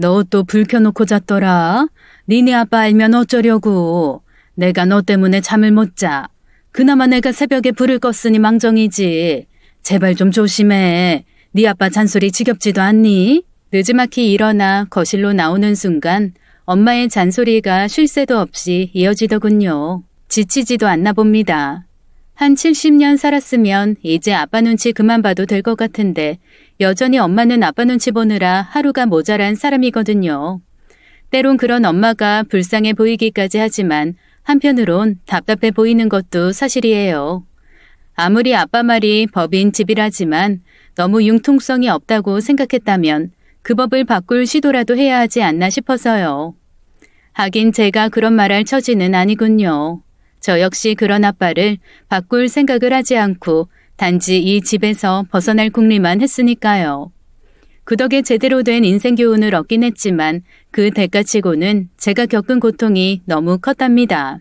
너 또 불 켜놓고 잤더라? 니네 아빠 알면 어쩌려고. 내가 너 때문에 잠을 못 자. 그나마 내가 새벽에 불을 껐으니 망정이지. 제발 좀 조심해. 네 아빠 잔소리 지겹지도 않니? 느지막이 일어나 거실로 나오는 순간 엄마의 잔소리가 쉴 새도 없이 이어지더군요. 지치지도 않나 봅니다. 한 70년 살았으면 이제 아빠 눈치 그만 봐도 될 것 같은데 여전히 엄마는 아빠 눈치 보느라 하루가 모자란 사람이거든요. 때론 그런 엄마가 불쌍해 보이기까지 하지만 한편으론 답답해 보이는 것도 사실이에요. 아무리 아빠 말이 법인 집이라지만 너무 융통성이 없다고 생각했다면 그 법을 바꿀 시도라도 해야 하지 않나 싶어서요. 하긴 제가 그런 말할 처지는 아니군요. 저 역시 그런 아빠를 바꿀 생각을 하지 않고 단지 이 집에서 벗어날 궁리만 했으니까요. 그 덕에 제대로 된 인생 교훈을 얻긴 했지만 그 대가치고는 제가 겪은 고통이 너무 컸답니다.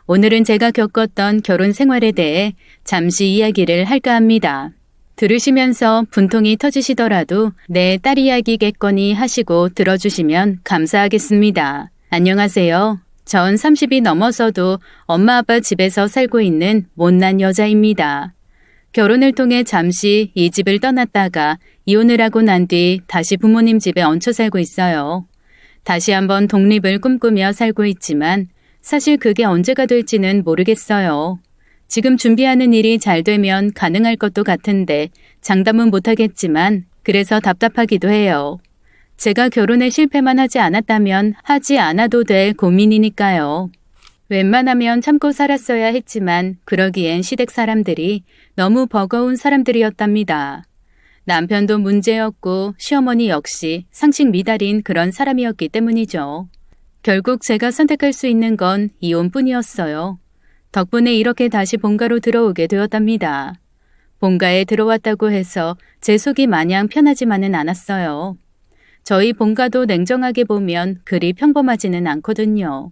오늘은 제가 겪었던 결혼 생활에 대해 잠시 이야기를 할까 합니다. 들으시면서 분통이 터지시더라도 내 딸 이야기겠거니 하시고 들어주시면 감사하겠습니다. 안녕하세요. 전 30이 넘어서도 엄마 아빠 집에서 살고 있는 못난 여자입니다. 결혼을 통해 잠시 이 집을 떠났다가 이혼을 하고 난 뒤 다시 부모님 집에 얹혀 살고 있어요. 다시 한번 독립을 꿈꾸며 살고 있지만 사실 그게 언제가 될지는 모르겠어요. 지금 준비하는 일이 잘 되면 가능할 것도 같은데 장담은 못하겠지만 그래서 답답하기도 해요. 제가 결혼에 실패만 하지 않았다면 하지 않아도 될 고민이니까요. 웬만하면 참고 살았어야 했지만 그러기엔 시댁 사람들이 너무 버거운 사람들이었답니다. 남편도 문제였고 시어머니 역시 상식 미달인 그런 사람이었기 때문이죠. 결국 제가 선택할 수 있는 건 이혼뿐이었어요. 덕분에 이렇게 다시 본가로 들어오게 되었답니다. 본가에 들어왔다고 해서 제 속이 마냥 편하지만은 않았어요. 저희 본가도 냉정하게 보면 그리 평범하지는 않거든요.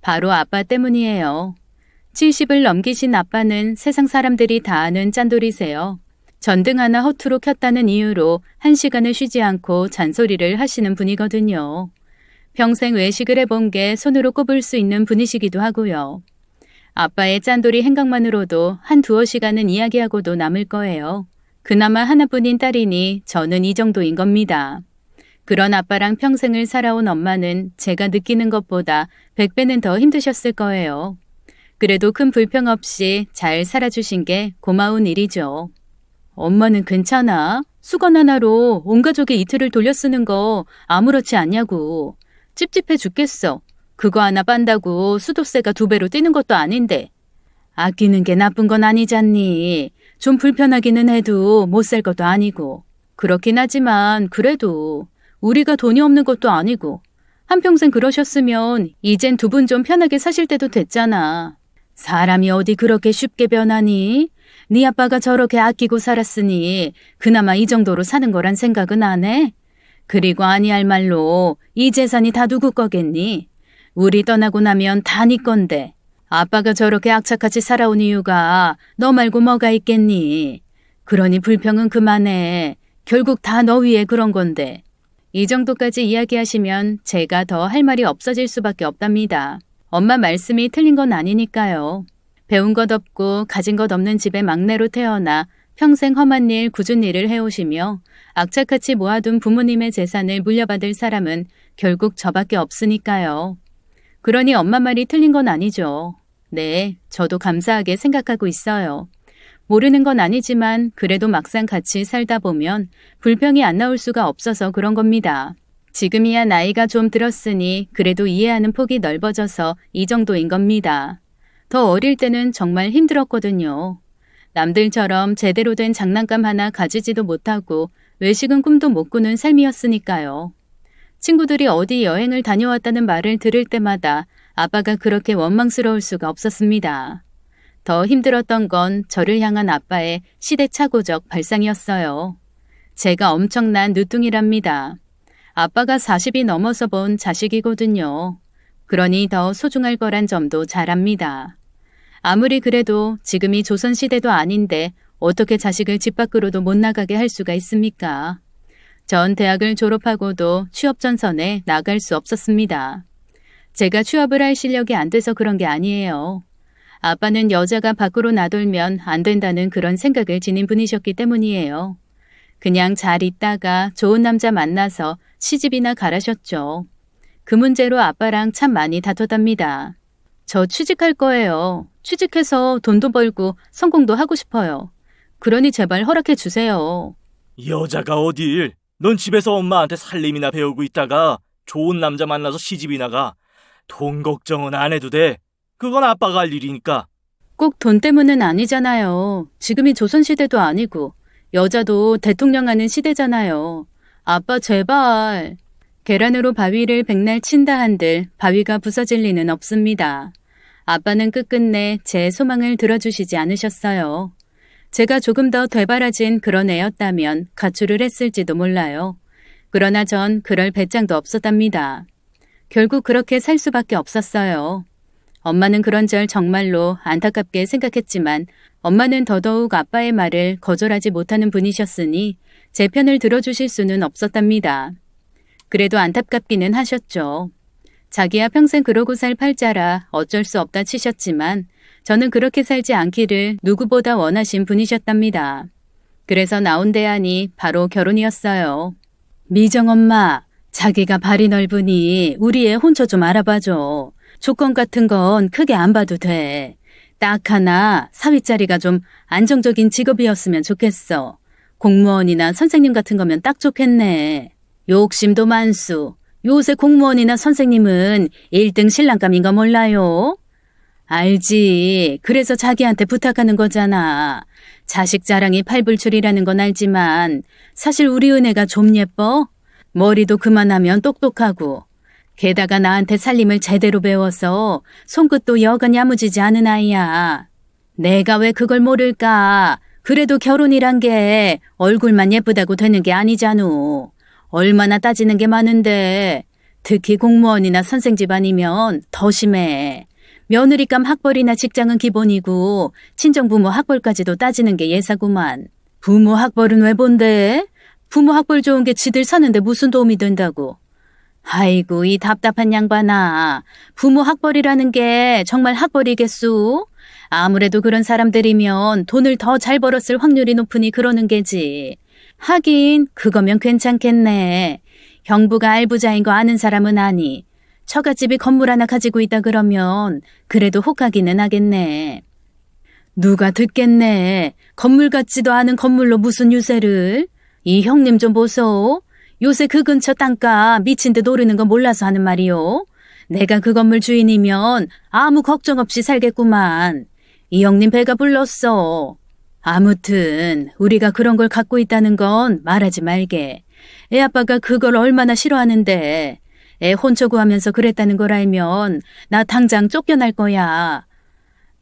바로 아빠 때문이에요. 70을 넘기신 아빠는 세상 사람들이 다 아는 짠돌이세요. 전등 하나 허투루 켰다는 이유로 1시간을 쉬지 않고 잔소리를 하시는 분이거든요. 평생 외식을 해본 게 손으로 꼽을 수 있는 분이시기도 하고요. 아빠의 짠돌이 행각만으로도 한 두어 시간은 이야기하고도 남을 거예요. 그나마 하나뿐인 딸이니 저는 이 정도인 겁니다. 그런 아빠랑 평생을 살아온 엄마는 제가 느끼는 것보다 100배는 더 힘드셨을 거예요. 그래도 큰 불평 없이 잘 살아주신 게 고마운 일이죠. 엄마는 괜찮아? 수건 하나로 온 가족이 이틀을 돌려 쓰는 거 아무렇지 않냐고. 찝찝해 죽겠어. 그거 하나 빤다고 수도세가 2배로 뛰는 것도 아닌데. 아끼는 게 나쁜 건 아니잖니. 좀 불편하기는 해도 못 살 것도 아니고. 그렇긴 하지만 그래도 우리가 돈이 없는 것도 아니고 한평생 그러셨으면 이젠 두 분 좀 편하게 사실 때도 됐잖아. 사람이 어디 그렇게 쉽게 변하니? 네 아빠가 저렇게 아끼고 살았으니 그나마 이 정도로 사는 거란 생각은 안 해? 그리고 아니할 말로 이 재산이 다 누구 거겠니? 우리 떠나고 나면 다 네 건데 아빠가 저렇게 악착같이 살아온 이유가 너 말고 뭐가 있겠니? 그러니 불평은 그만해. 결국 다 너 위에 그런 건데. 이 정도까지 이야기하시면 제가 더 할 말이 없어질 수밖에 없답니다. 엄마 말씀이 틀린 건 아니니까요. 배운 것 없고 가진 것 없는 집의 막내로 태어나 평생 험한 일, 굳은 일을 해오시며 악착같이 모아둔 부모님의 재산을 물려받을 사람은 결국 저밖에 없으니까요. 그러니 엄마 말이 틀린 건 아니죠. 네, 저도 감사하게 생각하고 있어요. 모르는 건 아니지만 그래도 막상 같이 살다 보면 불평이 안 나올 수가 없어서 그런 겁니다. 지금이야 나이가 좀 들었으니 그래도 이해하는 폭이 넓어져서 이 정도인 겁니다. 더 어릴 때는 정말 힘들었거든요. 남들처럼 제대로 된 장난감 하나 가지지도 못하고 외식은 꿈도 못 꾸는 삶이었으니까요. 친구들이 어디 여행을 다녀왔다는 말을 들을 때마다 아빠가 그렇게 원망스러울 수가 없었습니다. 더 힘들었던 건 저를 향한 아빠의 시대착오적 발상이었어요. 제가 엄청난 누뚱이랍니다. 아빠가 40이 넘어서 본 자식이거든요. 그러니 더 소중할 거란 점도 잘 압니다. 아무리 그래도 지금이 조선시대도 아닌데 어떻게 자식을 집 밖으로도 못 나가게 할 수가 있습니까? 전 대학을 졸업하고도 취업 전선에 나갈 수 없었습니다. 제가 취업을 할 실력이 안 돼서 그런 게 아니에요. 아빠는 여자가 밖으로 나돌면 안 된다는 그런 생각을 지닌 분이셨기 때문이에요. 그냥 잘 있다가 좋은 남자 만나서 시집이나 가라셨죠. 그 문제로 아빠랑 참 많이 다퉜답니다. 저 취직할 거예요. 취직해서 돈도 벌고 성공도 하고 싶어요. 그러니 제발 허락해 주세요. 여자가 어딜? 넌 집에서 엄마한테 살림이나 배우고 있다가 좋은 남자 만나서 시집이나 가. 돈 걱정은 안 해도 돼. 그건 아빠가 할 일이니까. 꼭 돈 때문은 아니잖아요. 지금이 조선시대도 아니고 여자도 대통령 하는 시대잖아요. 아빠 제발. 계란으로 바위를 백날 친다 한들 바위가 부서질 리는 없습니다. 아빠는 끝끝내 제 소망을 들어주시지 않으셨어요. 제가 조금 더 되바라진 그런 애였다면 가출을 했을지도 몰라요. 그러나 전 그럴 배짱도 없었답니다. 결국 그렇게 살 수밖에 없었어요. 엄마는 그런 절 정말로 안타깝게 생각했지만 엄마는 더더욱 아빠의 말을 거절하지 못하는 분이셨으니 제 편을 들어주실 수는 없었답니다. 그래도 안타깝기는 하셨죠. 자기야 평생 그러고 살 팔자라 어쩔 수 없다 치셨지만 저는 그렇게 살지 않기를 누구보다 원하신 분이셨답니다. 그래서 나온 대안이 바로 결혼이었어요. 미정엄마, 자기가 발이 넓으니 우리의 혼처 좀 알아봐줘. 조건 같은 건 크게 안 봐도 돼. 딱 하나 사위자리가 좀 안정적인 직업이었으면 좋겠어. 공무원이나 선생님 같은 거면 딱 좋겠네. 욕심도 많수. 요새 공무원이나 선생님은 1등 신랑감인 거 몰라요? 알지. 그래서 자기한테 부탁하는 거잖아. 자식 자랑이 팔불출이라는 건 알지만 사실 우리 은혜가 좀 예뻐? 머리도 그만하면 똑똑하고 게다가 나한테 살림을 제대로 배워서 손끝도 여간 야무지지 않은 아이야. 내가 왜 그걸 모를까? 그래도 결혼이란 게 얼굴만 예쁘다고 되는 게 아니잖아. 얼마나 따지는 게 많은데 특히 공무원이나 선생 집안이면 더 심해. 며느리감 학벌이나 직장은 기본이고 친정부모 학벌까지도 따지는 게 예사구만. 부모 학벌은 왜 본데? 부모 학벌 좋은 게 지들 사는데 무슨 도움이 된다고. 아이고 이 답답한 양반아. 부모 학벌이라는 게 정말 학벌이겠소? 아무래도 그런 사람들이면 돈을 더 잘 벌었을 확률이 높으니 그러는 게지. 하긴 그거면 괜찮겠네. 형부가 알부자인 거 아는 사람은 아니. 처갓집이 건물 하나 가지고 있다 그러면 그래도 혹하기는 하겠네. 누가 듣겠네. 건물 같지도 않은 건물로 무슨 유세를. 이 형님 좀 보소. 요새 그 근처 땅값 미친 듯 오르는 거 몰라서 하는 말이요. 내가 그 건물 주인이면 아무 걱정 없이 살겠구만. 이 형님 배가 불렀어. 아무튼 우리가 그런 걸 갖고 있다는 건 말하지 말게. 애 아빠가 그걸 얼마나 싫어하는데. 애 혼처 구하면서 그랬다는 걸 알면 나 당장 쫓겨날 거야.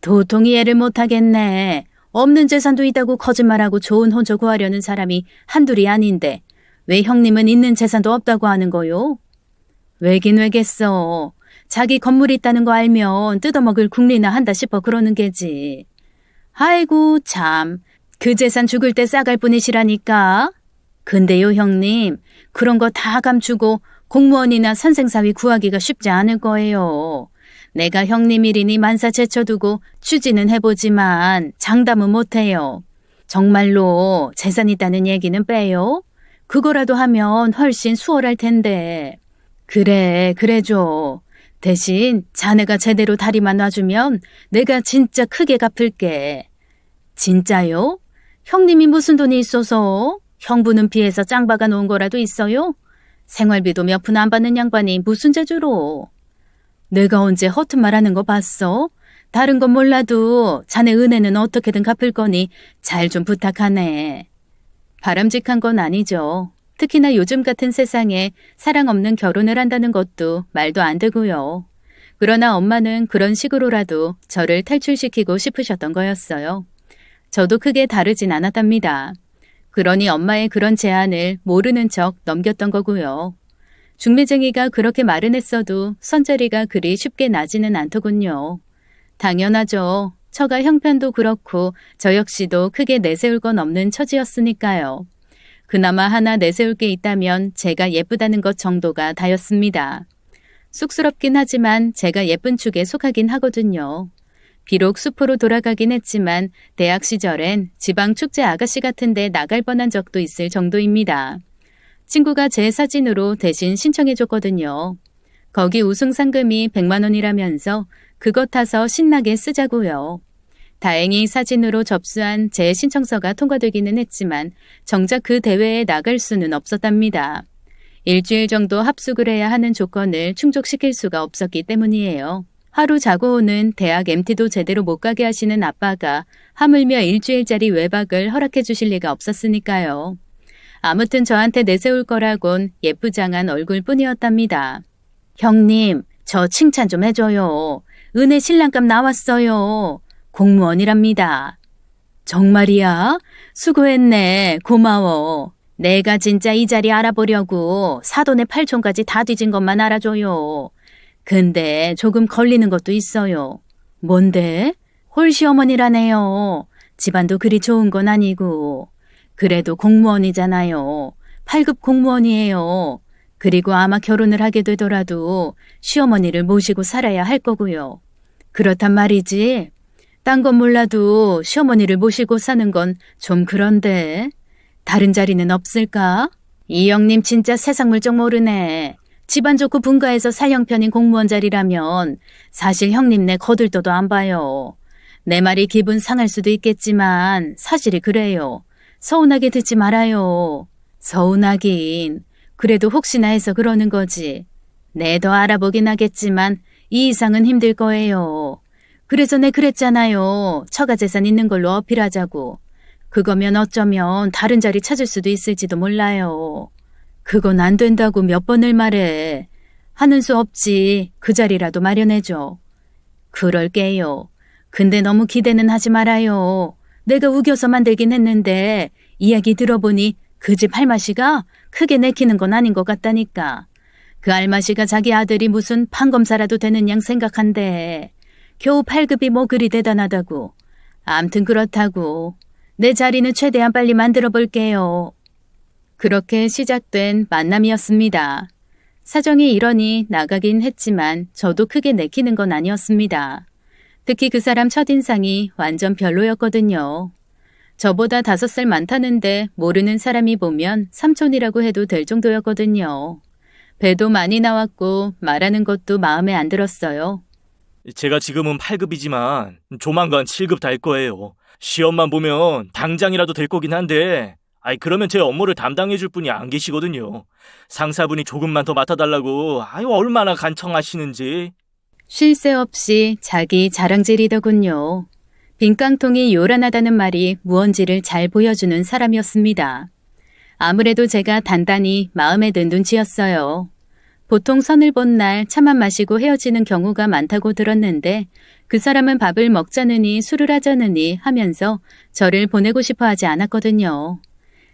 도통이 애를 못하겠네. 없는 재산도 있다고 거짓말하고 좋은 혼처 구하려는 사람이 한둘이 아닌데 왜 형님은 있는 재산도 없다고 하는 거요? 왜긴 왜겠어. 자기 건물 있다는 거 알면 뜯어먹을 궁리나 한다 싶어 그러는 게지. 아이고 참. 그 재산 죽을 때 싸갈 뿐이시라니까. 근데요 형님, 그런 거 다 감추고 공무원이나 선생사위 구하기가 쉽지 않을 거예요. 내가 형님 일이니 만사 제쳐두고 추진은 해보지만 장담은 못해요. 정말로 재산 있다는 얘기는 빼요. 그거라도 하면 훨씬 수월할 텐데. 그래줘. 대신 자네가 제대로 다리만 놔주면 내가 진짜 크게 갚을게. 진짜요? 형님이 무슨 돈이 있어서? 형부는 피해서 짱 박아 놓은 거라도 있어요? 생활비도 몇 푼 안 받는 양반이 무슨 재주로. 내가 언제 허튼 말하는 거 봤어? 다른 건 몰라도 자네 은혜는 어떻게든 갚을 거니 잘 좀 부탁하네. 바람직한 건 아니죠. 특히나 요즘 같은 세상에 사랑 없는 결혼을 한다는 것도 말도 안 되고요. 그러나 엄마는 그런 식으로라도 저를 탈출시키고 싶으셨던 거였어요. 저도 크게 다르진 않았답니다. 그러니 엄마의 그런 제안을 모르는 척 넘겼던 거고요. 중매쟁이가 그렇게 말은 했어도 선자리가 그리 쉽게 나지는 않더군요. 당연하죠. 처가 형편도 그렇고 저 역시도 크게 내세울 건 없는 처지였으니까요. 그나마 하나 내세울 게 있다면 제가 예쁘다는 것 정도가 다였습니다. 쑥스럽긴 하지만 제가 예쁜 축에 속하긴 하거든요. 비록 숲으로 돌아가긴 했지만 대학 시절엔 지방 축제 아가씨 같은 데 나갈 뻔한 적도 있을 정도입니다. 친구가 제 사진으로 대신 신청해줬거든요. 거기 우승 상금이 100만 원이라면서 그거 타서 신나게 쓰자고요. 다행히 사진으로 접수한 제 신청서가 통과되기는 했지만 정작 그 대회에 나갈 수는 없었답니다. 일주일 정도 합숙을 해야 하는 조건을 충족시킬 수가 없었기 때문이에요. 하루 자고 오는 대학 MT도 제대로 못 가게 하시는 아빠가 하물며 일주일짜리 외박을 허락해 주실 리가 없었으니까요. 아무튼 저한테 내세울 거라곤 예쁘장한 얼굴뿐이었답니다. 형님, 저 칭찬 좀 해줘요. 은혜 신랑감 나왔어요. 공무원이랍니다. 정말이야? 수고했네. 고마워. 내가 진짜 이 자리 알아보려고 사돈의 8촌까지 다 뒤진 것만 알아줘요. 근데 조금 걸리는 것도 있어요. 뭔데? 홀시어머니라네요. 집안도 그리 좋은 건 아니고. 그래도 공무원이잖아요. 8급 공무원이에요. 그리고 아마 결혼을 하게 되더라도 시어머니를 모시고 살아야 할 거고요. 그렇단 말이지. 딴 건 몰라도 시어머니를 모시고 사는 건 좀 그런데. 다른 자리는 없을까? 이 형님 진짜 세상 물정 모르네. 집안 좋고 분가해서 살 형편인 공무원 자리라면 사실 형님네 거들떠도 안 봐요. 내 말이 기분 상할 수도 있겠지만 사실이 그래요. 서운하게 듣지 말아요. 서운하긴. 그래도 혹시나 해서 그러는 거지. 네, 더 알아보긴 하겠지만 이 이상은 힘들 거예요. 그래서 내 그랬잖아요. 처가 재산 있는 걸로 어필하자고. 그거면 어쩌면 다른 자리 찾을 수도 있을지도 몰라요. 그건 안 된다고 몇 번을 말해. 하는 수 없지. 그 자리라도 마련해줘. 그럴게요. 근데 너무 기대는 하지 말아요. 내가 우겨서 만들긴 했는데 이야기 들어보니 그 집 할마씨가 크게 내키는 건 아닌 것 같다니까. 그 할마씨가 자기 아들이 무슨 판검사라도 되는 양 생각한대. 겨우 8급이 뭐 그리 대단하다고. 암튼 그렇다고. 내 자리는 최대한 빨리 만들어 볼게요. 그렇게 시작된 만남이었습니다. 사정이 이러니 나가긴 했지만 저도 크게 내키는 건 아니었습니다. 특히 그 사람 첫인상이 완전 별로였거든요. 저보다 5살 많다는데 모르는 사람이 보면 삼촌이라고 해도 될 정도였거든요. 배도 많이 나왔고 말하는 것도 마음에 안 들었어요. 제가 지금은 8급이지만 조만간 7급 달 거예요. 시험만 보면 당장이라도 될 거긴 한데 그러면 제 업무를 담당해 줄 분이 안 계시거든요. 상사분이 조금만 더 맡아달라고 얼마나 간청하시는지. 쉴 새 없이 자기 자랑질이더군요. 빈깡통이 요란하다는 말이 무언지를 잘 보여주는 사람이었습니다. 아무래도 제가 단단히 마음에 든 눈치였어요. 보통 선을 본 날 차만 마시고 헤어지는 경우가 많다고 들었는데 그 사람은 밥을 먹자느니 술을 하자느니 하면서 저를 보내고 싶어 하지 않았거든요.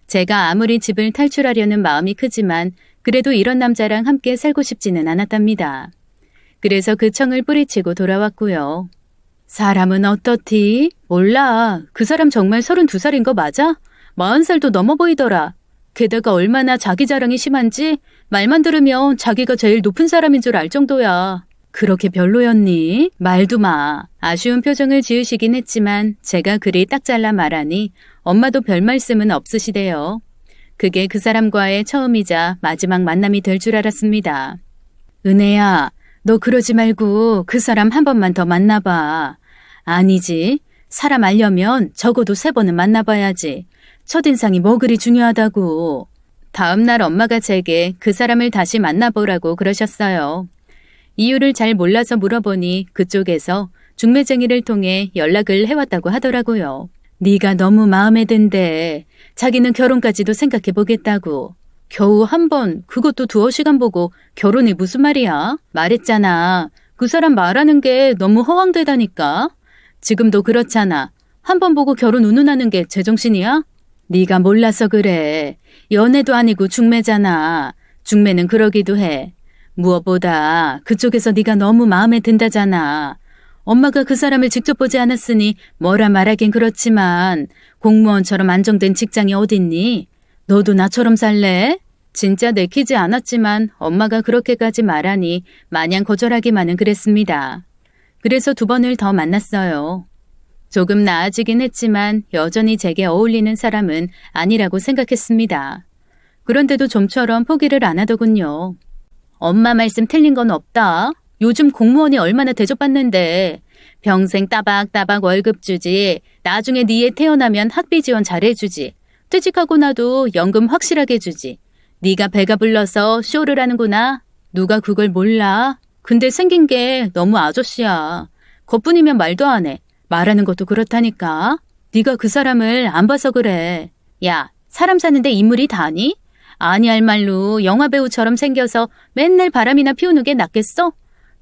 제가 아무리 집을 탈출하려는 마음이 크지만 그래도 이런 남자랑 함께 살고 싶지는 않았답니다. 그래서 그 청을 뿌리치고 돌아왔고요. 사람은 어떻디? 몰라. 그 사람 정말 32살인 거 맞아? 40살도 넘어 보이더라. 게다가 얼마나 자기 자랑이 심한지 말만 들으면 자기가 제일 높은 사람인 줄 알 정도야. 그렇게 별로였니? 말도 마. 아쉬운 표정을 지으시긴 했지만 제가 그리 딱 잘라 말하니 엄마도 별 말씀은 없으시대요. 그게 그 사람과의 처음이자 마지막 만남이 될 줄 알았습니다. 은혜야, 너 그러지 말고 그 사람 한 번만 더 만나봐. 아니지. 사람 알려면 적어도 3번은 만나봐야지. 첫인상이 뭐 그리 중요하다고. 다음 날 엄마가 제게 그 사람을 다시 만나보라고 그러셨어요. 이유를 잘 몰라서 물어보니 그쪽에서 중매쟁이를 통해 연락을 해왔다고 하더라고요. 네가 너무 마음에 든대. 자기는 결혼까지도 생각해보겠다고. 겨우 한 번, 그것도 2시간 보고 결혼이 무슨 말이야? 말했잖아. 그 사람 말하는 게 너무 허황되다니까. 지금도 그렇잖아. 한 번 보고 결혼 운운하는 게 제정신이야? 네가 몰라서 그래. 연애도 아니고 중매잖아. 중매는 그러기도 해. 무엇보다 그쪽에서 네가 너무 마음에 든다잖아. 엄마가 그 사람을 직접 보지 않았으니 뭐라 말하긴 그렇지만 공무원처럼 안정된 직장이 어딨니? 너도 나처럼 살래? 진짜 내키지 않았지만 엄마가 그렇게까지 말하니 마냥 거절하기만은 그랬습니다. 그래서 2번을 더 만났어요. 조금 나아지긴 했지만 여전히 제게 어울리는 사람은 아니라고 생각했습니다. 그런데도 좀처럼 포기를 안 하더군요. 엄마 말씀 틀린 건 없다. 요즘 공무원이 얼마나 대접받는데 평생 따박따박 월급 주지. 나중에 네 애 태어나면 학비 지원 잘해주지. 퇴직하고 나도 연금 확실하게 주지. 네가 배가 불러서 쇼를 하는구나. 누가 그걸 몰라. 근데 생긴 게 너무 아저씨야. 그뿐이면 말도 안 해. 말하는 것도 그렇다니까. 네가 그 사람을 안 봐서 그래. 야, 사람 사는데 인물이 다니? 아니 할 말로 영화배우처럼 생겨서 맨날 바람이나 피우는 게 낫겠어?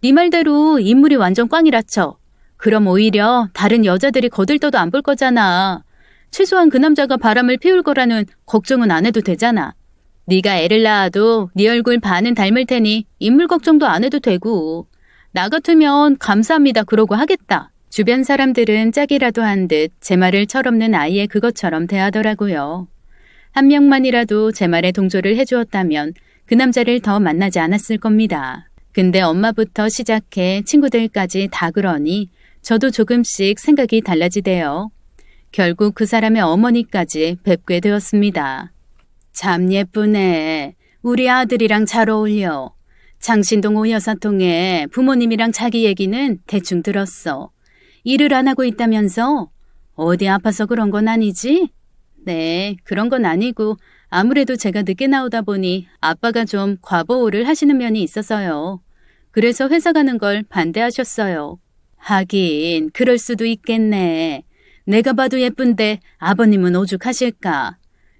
네 말대로 인물이 완전 꽝이라 쳐. 그럼 오히려 다른 여자들이 거들떠도 안 볼 거잖아. 최소한 그 남자가 바람을 피울 거라는 걱정은 안 해도 되잖아. 네가 애를 낳아도 네 얼굴 반은 닮을 테니 인물 걱정도 안 해도 되고. 나 같으면 감사합니다 그러고 하겠다. 주변 사람들은 짝이라도 한 듯 제 말을 철없는 아이의 그것처럼 대하더라고요. 한 명만이라도 제 말에 동조를 해주었다면 그 남자를 더 만나지 않았을 겁니다. 근데 엄마부터 시작해 친구들까지 다 그러니 저도 조금씩 생각이 달라지대요. 결국 그 사람의 어머니까지 뵙게 되었습니다. 참 예쁘네. 우리 아들이랑 잘 어울려. 장신동 오여사통에 부모님이랑 자기 얘기는 대충 들었어. 일을 안 하고 있다면서? 어디 아파서 그런 건 아니지? 네, 그런 건 아니고 아무래도 제가 늦게 나오다 보니 아빠가 좀 과보호를 하시는 면이 있어서요. 그래서 회사 가는 걸 반대하셨어요. 하긴 그럴 수도 있겠네. 내가 봐도 예쁜데 아버님은 오죽하실까?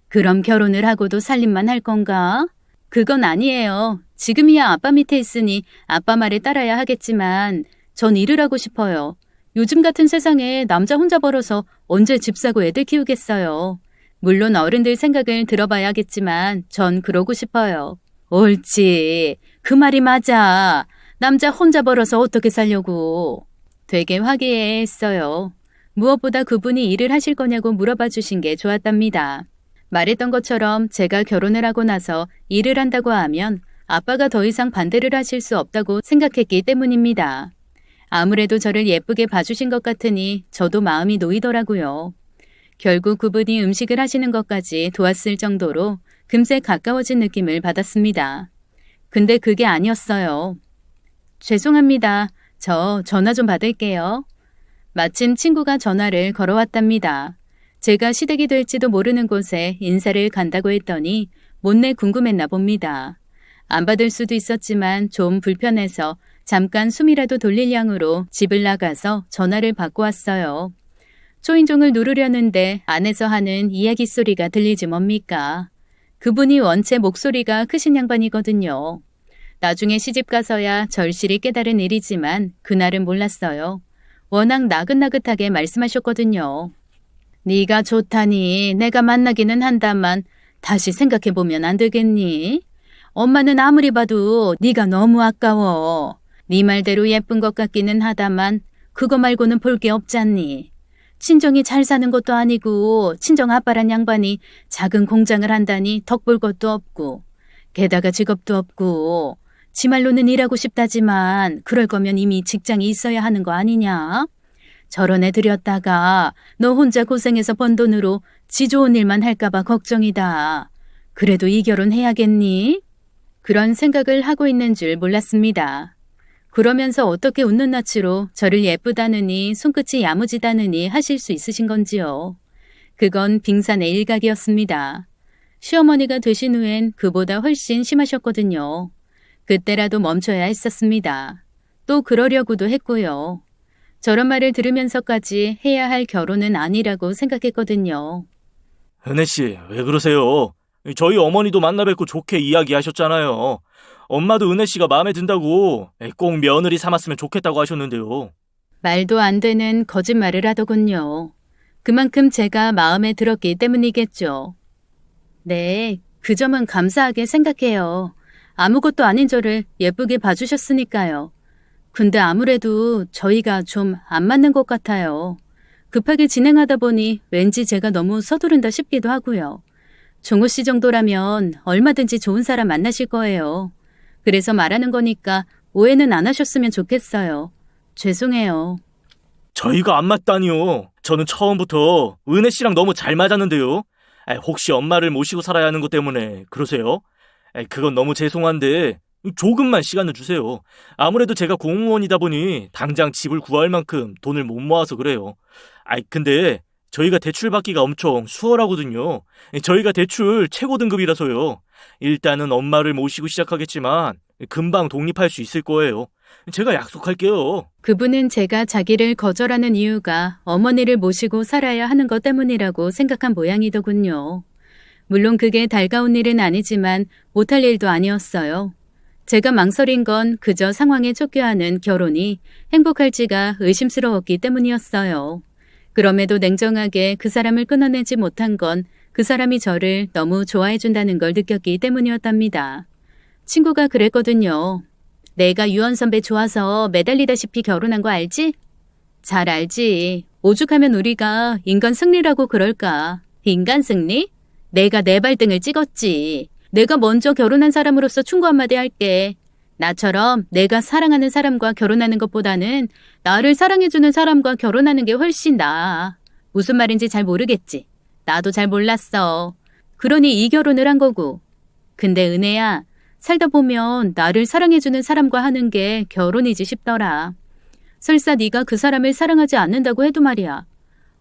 그럼 결혼을 하고도 살림만 할 건가? 그건 아니에요. 지금이야 아빠 밑에 있으니 아빠 말에 따라야 하겠지만 전 일을 하고 싶어요. 요즘 같은 세상에 남자 혼자 벌어서 언제 집 사고 애들 키우겠어요. 물론 어른들 생각을 들어봐야겠지만 전 그러고 싶어요. 옳지. 그 말이 맞아. 남자 혼자 벌어서 어떻게 살려고. 되게 화기애애했어요. 무엇보다 그분이 일을 하실 거냐고 물어봐 주신 게 좋았답니다. 말했던 것처럼 제가 결혼을 하고 나서 일을 한다고 하면 아빠가 더 이상 반대를 하실 수 없다고 생각했기 때문입니다. 아무래도 저를 예쁘게 봐주신 것 같으니 저도 마음이 놓이더라고요. 결국 그분이 음식을 하시는 것까지 도왔을 정도로 금세 가까워진 느낌을 받았습니다. 근데 그게 아니었어요. 죄송합니다. 저 전화 좀 받을게요. 마침 친구가 전화를 걸어왔답니다. 제가 시댁이 될지도 모르는 곳에 인사를 간다고 했더니 못내 궁금했나 봅니다. 안 받을 수도 있었지만 좀 불편해서 잠깐 숨이라도 돌릴 양으로 집을 나가서 전화를 받고 왔어요. 초인종을 누르려는데 안에서 하는 이야기 소리가 들리지 뭡니까? 그분이 원체 목소리가 크신 양반이거든요. 나중에 시집가서야 절실히 깨달은 일이지만 그날은 몰랐어요. 워낙 나긋나긋하게 말씀하셨거든요. 네가 좋다니 내가 만나기는 한다만 다시 생각해보면 안 되겠니? 엄마는 아무리 봐도 네가 너무 아까워. 네 말대로 예쁜 것 같기는 하다만 그거 말고는 볼 게 없잖니. 친정이 잘 사는 것도 아니고 친정 아빠란 양반이 작은 공장을 한다니 덕볼 것도 없고 게다가 직업도 없고 지 말로는 일하고 싶다지만 그럴 거면 이미 직장이 있어야 하는 거 아니냐? 저런 애 들였다가 너 혼자 고생해서 번 돈으로 지 좋은 일만 할까봐 걱정이다. 그래도 이 결혼 해야겠니? 그런 생각을 하고 있는 줄 몰랐습니다. 그러면서 어떻게 웃는 낯으로 저를 예쁘다느니 손끝이 야무지다느니 하실 수 있으신 건지요. 그건 빙산의 일각이었습니다. 시어머니가 되신 후엔 그보다 훨씬 심하셨거든요. 그때라도 멈춰야 했었습니다. 또 그러려고도 했고요. 저런 말을 들으면서까지 해야 할 결혼은 아니라고 생각했거든요. 은혜씨, 왜 그러세요? 저희 어머니도 만나 뵙고 좋게 이야기하셨잖아요. 엄마도 은혜씨가 마음에 든다고 꼭 며느리 삼았으면 좋겠다고 하셨는데요. 말도 안 되는 거짓말을 하더군요. 그만큼 제가 마음에 들었기 때문이겠죠. 네, 그 점은 감사하게 생각해요. 아무것도 아닌 저를 예쁘게 봐주셨으니까요. 근데 아무래도 저희가 좀 안 맞는 것 같아요. 급하게 진행하다 보니 왠지 제가 너무 서두른다 싶기도 하고요. 종호 씨 정도라면 얼마든지 좋은 사람 만나실 거예요. 그래서 말하는 거니까 오해는 안 하셨으면 좋겠어요. 죄송해요. 저희가 안 맞다니요. 저는 처음부터 은혜 씨랑 너무 잘 맞았는데요. 혹시 엄마를 모시고 살아야 하는 것 때문에 그러세요? 그건 너무 죄송한데 조금만 시간을 주세요. 아무래도 제가 공무원이다 보니 당장 집을 구할 만큼 돈을 못 모아서 그래요. 근데 저희가 대출 받기가 엄청 수월하거든요. 저희가 대출 최고 등급이라서요. 일단은 엄마를 모시고 시작하겠지만 금방 독립할 수 있을 거예요. 제가 약속할게요. 그분은 제가 자기를 거절하는 이유가 어머니를 모시고 살아야 하는 것 때문이라고 생각한 모양이더군요. 물론 그게 달가운 일은 아니지만 못할 일도 아니었어요. 제가 망설인 건 그저 상황에 쫓겨하는 결혼이 행복할지가 의심스러웠기 때문이었어요. 그럼에도 냉정하게 그 사람을 끊어내지 못한 건 그 사람이 저를 너무 좋아해준다는 걸 느꼈기 때문이었답니다. 친구가 그랬거든요. 내가 유언 선배 좋아서 매달리다시피 결혼한 거 알지? 잘 알지. 오죽하면 우리가 인간 승리라고 그럴까. 인간 승리? 내가 내 발등을 찍었지. 내가 먼저 결혼한 사람으로서 충고 한마디 할게. 나처럼 내가 사랑하는 사람과 결혼하는 것보다는 나를 사랑해주는 사람과 결혼하는 게 훨씬 나아. 무슨 말인지 잘 모르겠지. 나도 잘 몰랐어. 그러니 이 결혼을 한 거고. 근데 은혜야, 살다 보면 나를 사랑해주는 사람과 하는 게 결혼이지 싶더라. 설사 네가 그 사람을 사랑하지 않는다고 해도 말이야.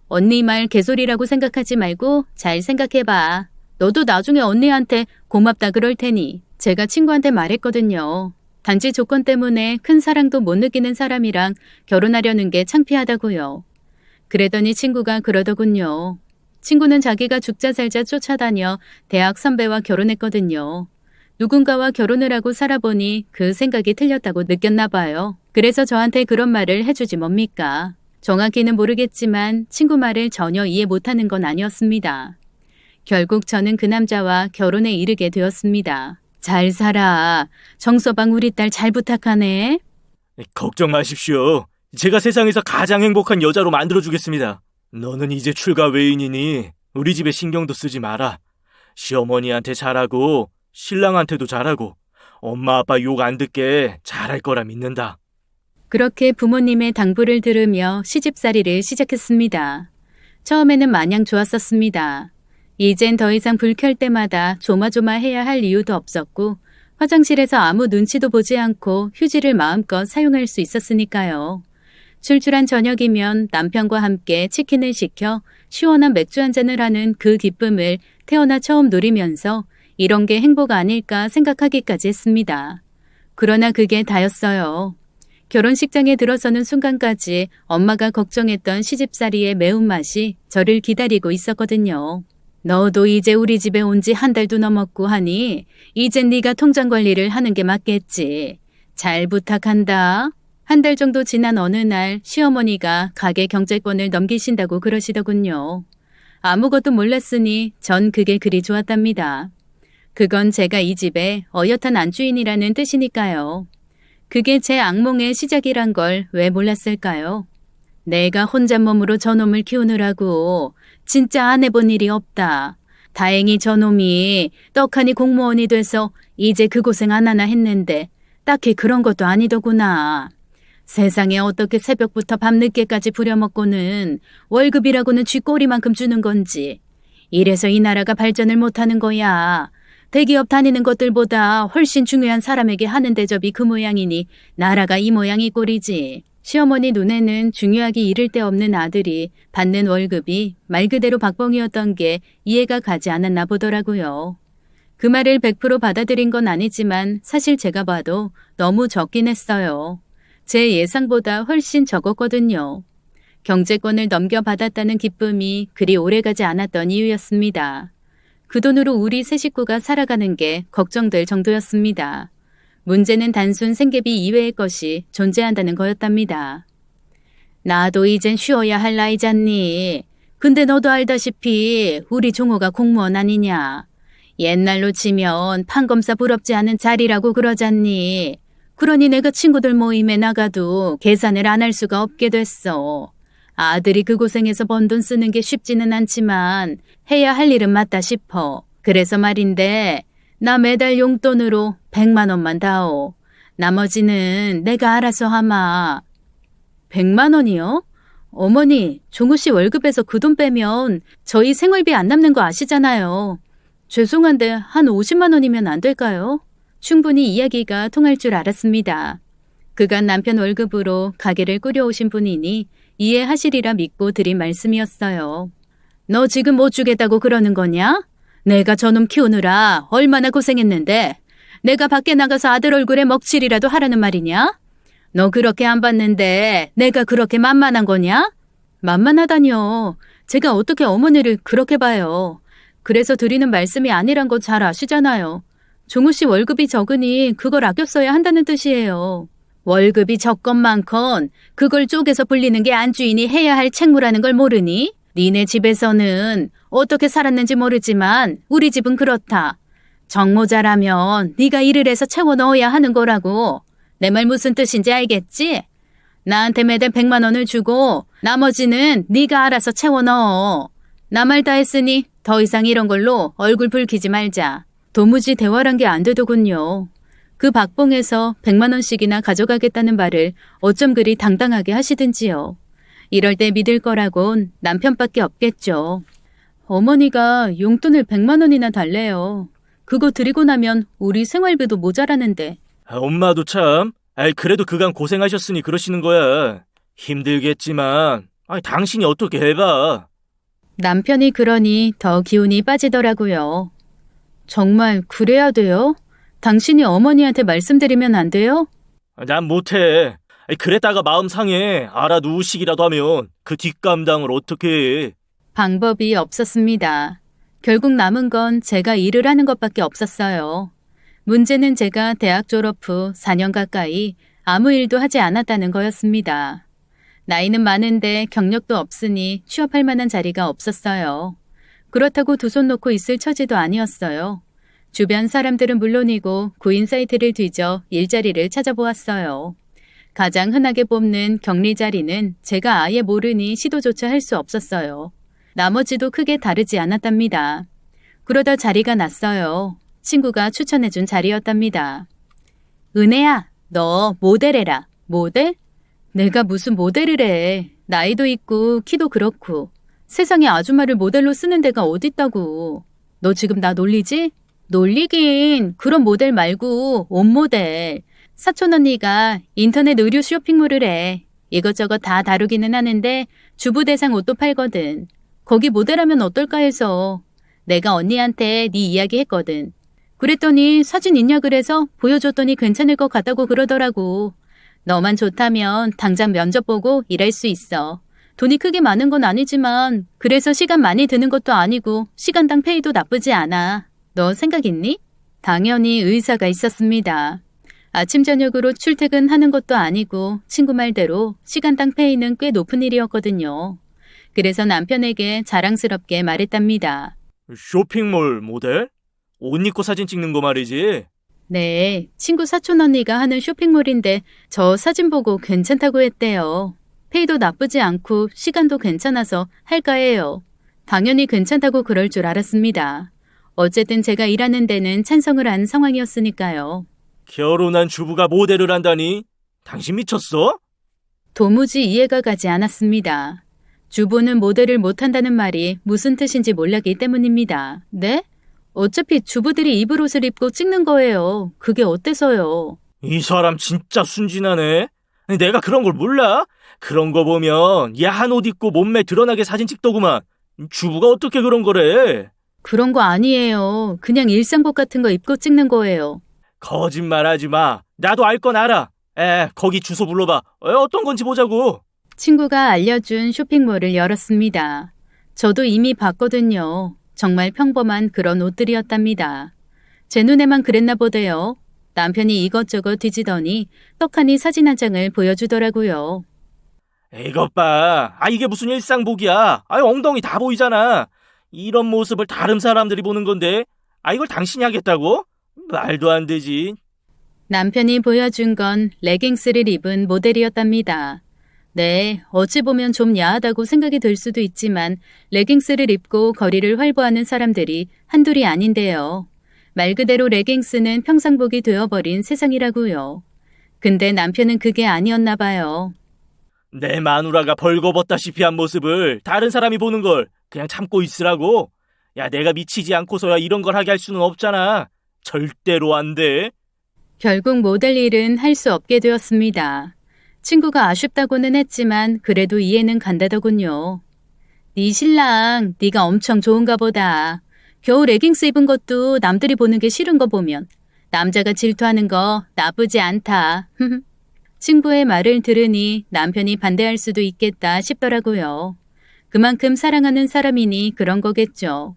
언니 말 개소리라고 생각하지 말고 잘 생각해봐. 너도 나중에 언니한테 고맙다 그럴 테니. 제가 친구한테 말했거든요. 단지 조건 때문에 큰 사랑도 못 느끼는 사람이랑 결혼하려는 게 창피하다고요. 그랬더니 친구가 그러더군요. 친구는 자기가 죽자 살자 쫓아다녀 대학 선배와 결혼했거든요. 누군가와 결혼을 하고 살아보니 그 생각이 틀렸다고 느꼈나 봐요. 그래서 저한테 그런 말을 해주지 뭡니까? 정확히는 모르겠지만 친구 말을 전혀 이해 못하는 건 아니었습니다. 결국 저는 그 남자와 결혼에 이르게 되었습니다. 잘 살아. 정서방 우리 딸 잘 부탁하네. 걱정 마십시오. 제가 세상에서 가장 행복한 여자로 만들어주겠습니다. 너는 이제 출가 외인이니 우리 집에 신경도 쓰지 마라. 시어머니한테 잘하고 신랑한테도 잘하고 엄마 아빠 욕 안 듣게 잘할 거라 믿는다. 그렇게 부모님의 당부를 들으며 시집살이를 시작했습니다. 처음에는 마냥 좋았었습니다. 이젠 더 이상 불 켤 때마다 조마조마해야 할 이유도 없었고 화장실에서 아무 눈치도 보지 않고 휴지를 마음껏 사용할 수 있었으니까요. 출출한 저녁이면 남편과 함께 치킨을 시켜 시원한 맥주 한잔을 하는 그 기쁨을 태어나 처음 누리면서 이런 게 행복 아닐까 생각하기까지 했습니다. 그러나 그게 다였어요. 결혼식장에 들어서는 순간까지 엄마가 걱정했던 시집살이의 매운맛이 저를 기다리고 있었거든요. 너도 이제 우리 집에 온 지 한 달도 넘었고 하니 이젠 네가 통장 관리를 하는 게 맞겠지. 잘 부탁한다. 한 달 정도 지난 어느 날 시어머니가 가게 경제권을 넘기신다고 그러시더군요. 아무것도 몰랐으니 전 그게 그리 좋았답니다. 그건 제가 이 집의 어엿한 안주인이라는 뜻이니까요. 그게 제 악몽의 시작이란 걸 왜 몰랐을까요? 내가 혼자 몸으로 저놈을 키우느라고 진짜 안 해본 일이 없다. 다행히 저놈이 떡하니 공무원이 돼서 이제 그 고생 안 하나 했는데 딱히 그런 것도 아니더구나. 세상에 어떻게 새벽부터 밤늦게까지 부려먹고는 월급이라고는 쥐꼬리만큼 주는 건지. 이래서 이 나라가 발전을 못하는 거야. 대기업 다니는 것들보다 훨씬 중요한 사람에게 하는 대접이 그 모양이니 나라가 이 모양이 꼴이지. 시어머니 눈에는 중요하기 이를 데 없는 아들이 받는 월급이 말 그대로 박봉이었던 게 이해가 가지 않았나 보더라고요. 그 말을 100% 받아들인 건 아니지만 사실 제가 봐도 너무 적긴 했어요. 제 예상보다 훨씬 적었거든요. 경제권을 넘겨받았다는 기쁨이 그리 오래가지 않았던 이유였습니다. 그 돈으로 우리 세 식구가 살아가는 게 걱정될 정도였습니다. 문제는 단순 생계비 이외의 것이 존재한다는 거였답니다. 나도 이젠 쉬어야 할 나이잖니. 근데 너도 알다시피 우리 종호가 공무원 아니냐. 옛날로 치면 판검사 부럽지 않은 자리라고 그러잖니. 그러니 내가 친구들 모임에 나가도 계산을 안 할 수가 없게 됐어. 아들이 그 고생해서 번 돈 쓰는 게 쉽지는 않지만 해야 할 일은 맞다 싶어. 그래서 말인데 나 매달 용돈으로 100만 원만 다오. 나머지는 내가 알아서 하마. 100만 원이요? 어머니, 종우 씨 월급에서 그 돈 빼면 저희 생활비 안 남는 거 아시잖아요. 죄송한데 한 50만 원이면 안 될까요? 충분히 이야기가 통할 줄 알았습니다. 그간 남편 월급으로 가게를 꾸려오신 분이니 이해하시리라 믿고 드린 말씀이었어요. 너 지금 못 주겠다고 그러는 거냐? 내가 저놈 키우느라 얼마나 고생했는데 내가 밖에 나가서 아들 얼굴에 먹칠이라도 하라는 말이냐? 너 그렇게 안 받는데 내가 그렇게 만만한 거냐? 만만하다뇨. 제가 어떻게 어머니를 그렇게 봐요. 그래서 드리는 말씀이 아니란 거 잘 아시잖아요. 종우 씨 월급이 적으니 그걸 아껴 써야 한다는 뜻이에요. 월급이 적건 많건 그걸 쪼개서 불리는 게 안주인이 해야 할 책무라는 걸 모르니? 니네 집에서는 어떻게 살았는지 모르지만 우리 집은 그렇다. 정모자라면 네가 일을 해서 채워 넣어야 하는 거라고. 내 말 무슨 뜻인지 알겠지? 나한테 매달 100만 원을 주고 나머지는 네가 알아서 채워 넣어. 나 말 다 했으니 더 이상 이런 걸로 얼굴 붉히지 말자. 도무지 대화란 게 안 되더군요. 그 박봉에서 100만 원씩이나 가져가겠다는 말을 어쩜 그리 당당하게 하시든지요. 이럴 때 믿을 거라곤 남편밖에 없겠죠. 어머니가 용돈을 100만 원이나 달래요. 그거 드리고 나면 우리 생활비도 모자라는데. 엄마도 참. 그래도 그간 고생하셨으니 그러시는 거야. 힘들겠지만 당신이 어떻게 해봐. 남편이 그러니 더 기운이 빠지더라고요. 정말 그래야 돼요? 당신이 어머니한테 말씀드리면 안 돼요? 난 못해. 그랬다가 마음 상해 알아누우시기라도 하면 그 뒷감당을 어떻게 해. 방법이 없었습니다. 결국 남은 건 제가 일을 하는 것밖에 없었어요. 문제는 제가 대학 졸업 후 4년 가까이 아무 일도 하지 않았다는 거였습니다. 나이는 많은데 경력도 없으니 취업할 만한 자리가 없었어요. 그렇다고 두 손 놓고 있을 처지도 아니었어요. 주변 사람들은 물론이고 구인 사이트를 뒤져 일자리를 찾아보았어요. 가장 흔하게 뽑는 격리 자리는 제가 아예 모르니 시도조차 할 수 없었어요. 나머지도 크게 다르지 않았답니다. 그러다 자리가 났어요. 친구가 추천해준 자리였답니다. 은혜야, 너 모델해라. 모델? 내가 무슨 모델을 해. 나이도 있고 키도 그렇고. 세상에 아줌마를 모델로 쓰는 데가 어딨다고. 너 지금 나 놀리지? 놀리긴 그런 모델 말고 옷 모델. 사촌 언니가 인터넷 의류 쇼핑몰을 해. 이것저것 다 다루기는 하는데 주부 대상 옷도 팔거든. 거기 모델하면 어떨까 해서 내가 언니한테 네 이야기 했거든. 그랬더니 사진 있냐 그래서 보여줬더니 괜찮을 것 같다고 그러더라고. 너만 좋다면 당장 면접 보고 일할 수 있어. 돈이 크게 많은 건 아니지만 그래서 시간 많이 드는 것도 아니고 시간당 페이도 나쁘지 않아. 너 생각 있니? 당연히 의사가 있었습니다. 아침 저녁으로 출퇴근하는 것도 아니고 친구 말대로 시간당 페이는 꽤 높은 일이었거든요. 그래서 남편에게 자랑스럽게 말했답니다. 쇼핑몰 모델? 옷 입고 사진 찍는 거 말이지? 네, 친구 사촌 언니가 하는 쇼핑몰인데 저 사진 보고 괜찮다고 했대요. 페이도 나쁘지 않고 시간도 괜찮아서 할까 해요. 당연히 괜찮다고 그럴 줄 알았습니다. 어쨌든 제가 일하는 데는 찬성을 한 상황이었으니까요. 결혼한 주부가 모델을 한다니? 당신 미쳤어? 도무지 이해가 가지 않았습니다. 주부는 모델을 못한다는 말이 무슨 뜻인지 몰랐기 때문입니다. 네? 어차피 주부들이 입을 옷을 입고 찍는 거예요. 그게 어때서요? 이 사람 진짜 순진하네. 내가 그런 걸 몰라? 그런 거 보면 야한 옷 입고 몸매 드러나게 사진 찍더구만. 주부가 어떻게 그런 거래? 그런 거 아니에요. 그냥 일상복 같은 거 입고 찍는 거예요. 거짓말하지 마. 나도 알 건 알아. 거기 주소 불러봐. 어떤 건지 보자고. 친구가 알려준 쇼핑몰을 열었습니다. 저도 이미 봤거든요. 정말 평범한 그런 옷들이었답니다. 제 눈에만 그랬나 보대요. 남편이 이것저것 뒤지더니 떡하니 사진 한 장을 보여주더라고요. 이것 봐. 이게 무슨 일상복이야. 엉덩이 다 보이잖아. 이런 모습을 다른 사람들이 보는 건데 이걸 당신이 하겠다고? 말도 안 되지. 남편이 보여준 건 레깅스를 입은 모델이었답니다. 네, 어찌 보면 좀 야하다고 생각이 들 수도 있지만 레깅스를 입고 거리를 활보하는 사람들이 한둘이 아닌데요. 말 그대로 레깅스는 평상복이 되어버린 세상이라고요. 근데 남편은 그게 아니었나 봐요. 내 마누라가 벌거벗다시피 한 모습을 다른 사람이 보는 걸 그냥 참고 있으라고? 야, 내가 미치지 않고서야 이런 걸 하게 할 수는 없잖아. 절대로 안 돼. 결국 모델 일은 할 수 없게 되었습니다. 친구가 아쉽다고는 했지만 그래도 이해는 간다더군요. 네 신랑 네가 엄청 좋은가 보다. 겨우 레깅스 입은 것도 남들이 보는 게 싫은 거 보면 남자가 질투하는 거 나쁘지 않다. 친구의 말을 들으니 남편이 반대할 수도 있겠다 싶더라고요. 그만큼 사랑하는 사람이니 그런 거겠죠.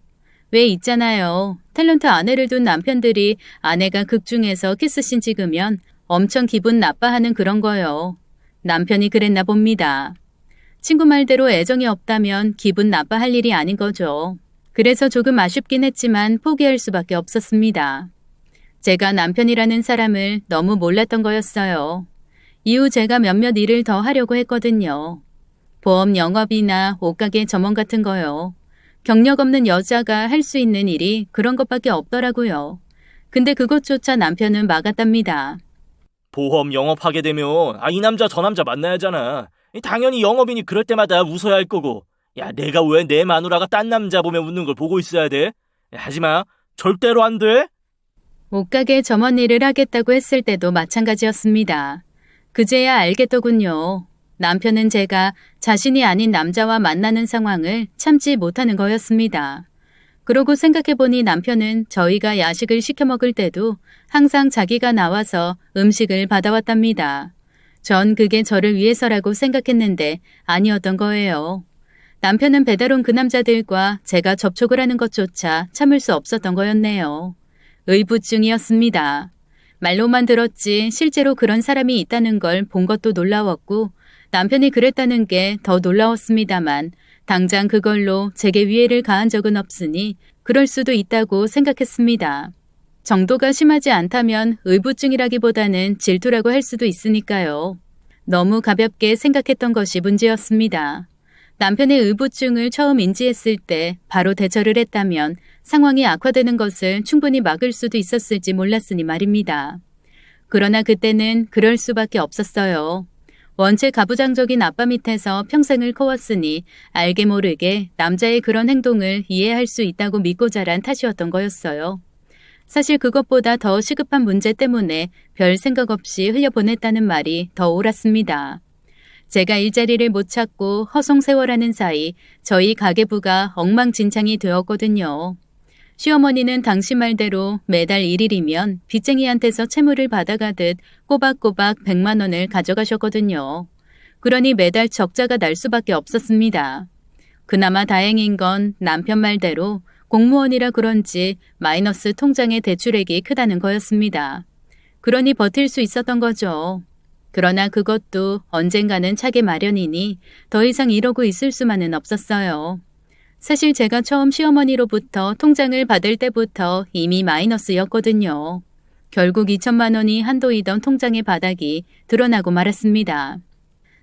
왜 있잖아요. 탤런트 아내를 둔 남편들이 아내가 극 중에서 키스씬 찍으면 엄청 기분 나빠하는 그런 거요. 남편이 그랬나 봅니다. 친구 말대로 애정이 없다면 기분 나빠할 일이 아닌 거죠. 그래서 조금 아쉽긴 했지만 포기할 수밖에 없었습니다. 제가 남편이라는 사람을 너무 몰랐던 거였어요. 이후 제가 몇몇 일을 더 하려고 했거든요. 보험 영업이나 옷가게 점원 같은 거요. 경력 없는 여자가 할 수 있는 일이 그런 것밖에 없더라고요. 근데 그것조차 남편은 막았답니다. 보험 영업하게 되면 이 남자 저 남자 만나야잖아. 당연히 영업인이 그럴 때마다 웃어야 할 거고. 야, 내가 왜 내 마누라가 딴 남자 보면 웃는 걸 보고 있어야 돼? 하지마. 절대로 안 돼. 옷가게 점원 일을 하겠다고 했을 때도 마찬가지였습니다. 그제야 알겠더군요. 남편은 제가 자신이 아닌 남자와 만나는 상황을 참지 못하는 거였습니다. 그러고 생각해보니 남편은 저희가 야식을 시켜 먹을 때도 항상 자기가 나와서 음식을 받아왔답니다. 전 그게 저를 위해서라고 생각했는데 아니었던 거예요. 남편은 배달 온 그 남자들과 제가 접촉을 하는 것조차 참을 수 없었던 거였네요. 의부증이었습니다. 말로만 들었지 실제로 그런 사람이 있다는 걸 본 것도 놀라웠고 남편이 그랬다는 게 더 놀라웠습니다만 당장 그걸로 제게 위해를 가한 적은 없으니 그럴 수도 있다고 생각했습니다. 정도가 심하지 않다면 의부증이라기보다는 질투라고 할 수도 있으니까요. 너무 가볍게 생각했던 것이 문제였습니다. 남편의 의부증을 처음 인지했을 때 바로 대처를 했다면 상황이 악화되는 것을 충분히 막을 수도 있었을지 몰랐으니 말입니다. 그러나 그때는 그럴 수밖에 없었어요. 원체 가부장적인 아빠 밑에서 평생을 커왔으니 알게 모르게 남자의 그런 행동을 이해할 수 있다고 믿고 자란 탓이었던 거였어요. 사실 그것보다 더 시급한 문제 때문에 별 생각 없이 흘려보냈다는 말이 더 옳았습니다. 제가 일자리를 못 찾고 허송세월하는 사이 저희 가계부가 엉망진창이 되었거든요. 시어머니는 당시 말대로 매달 1일이면 빚쟁이한테서 채무를 받아가듯 꼬박꼬박 100만 원을 가져가셨거든요. 그러니 매달 적자가 날 수밖에 없었습니다. 그나마 다행인 건 남편 말대로 공무원이라 그런지 마이너스 통장의 대출액이 크다는 거였습니다. 그러니 버틸 수 있었던 거죠. 그러나 그것도 언젠가는 차게 마련이니 더 이상 이러고 있을 수만은 없었어요. 사실 제가 처음 시어머니로부터 통장을 받을 때부터 이미 마이너스였거든요. 결국 2천만 원이 한도이던 통장의 바닥이 드러나고 말았습니다.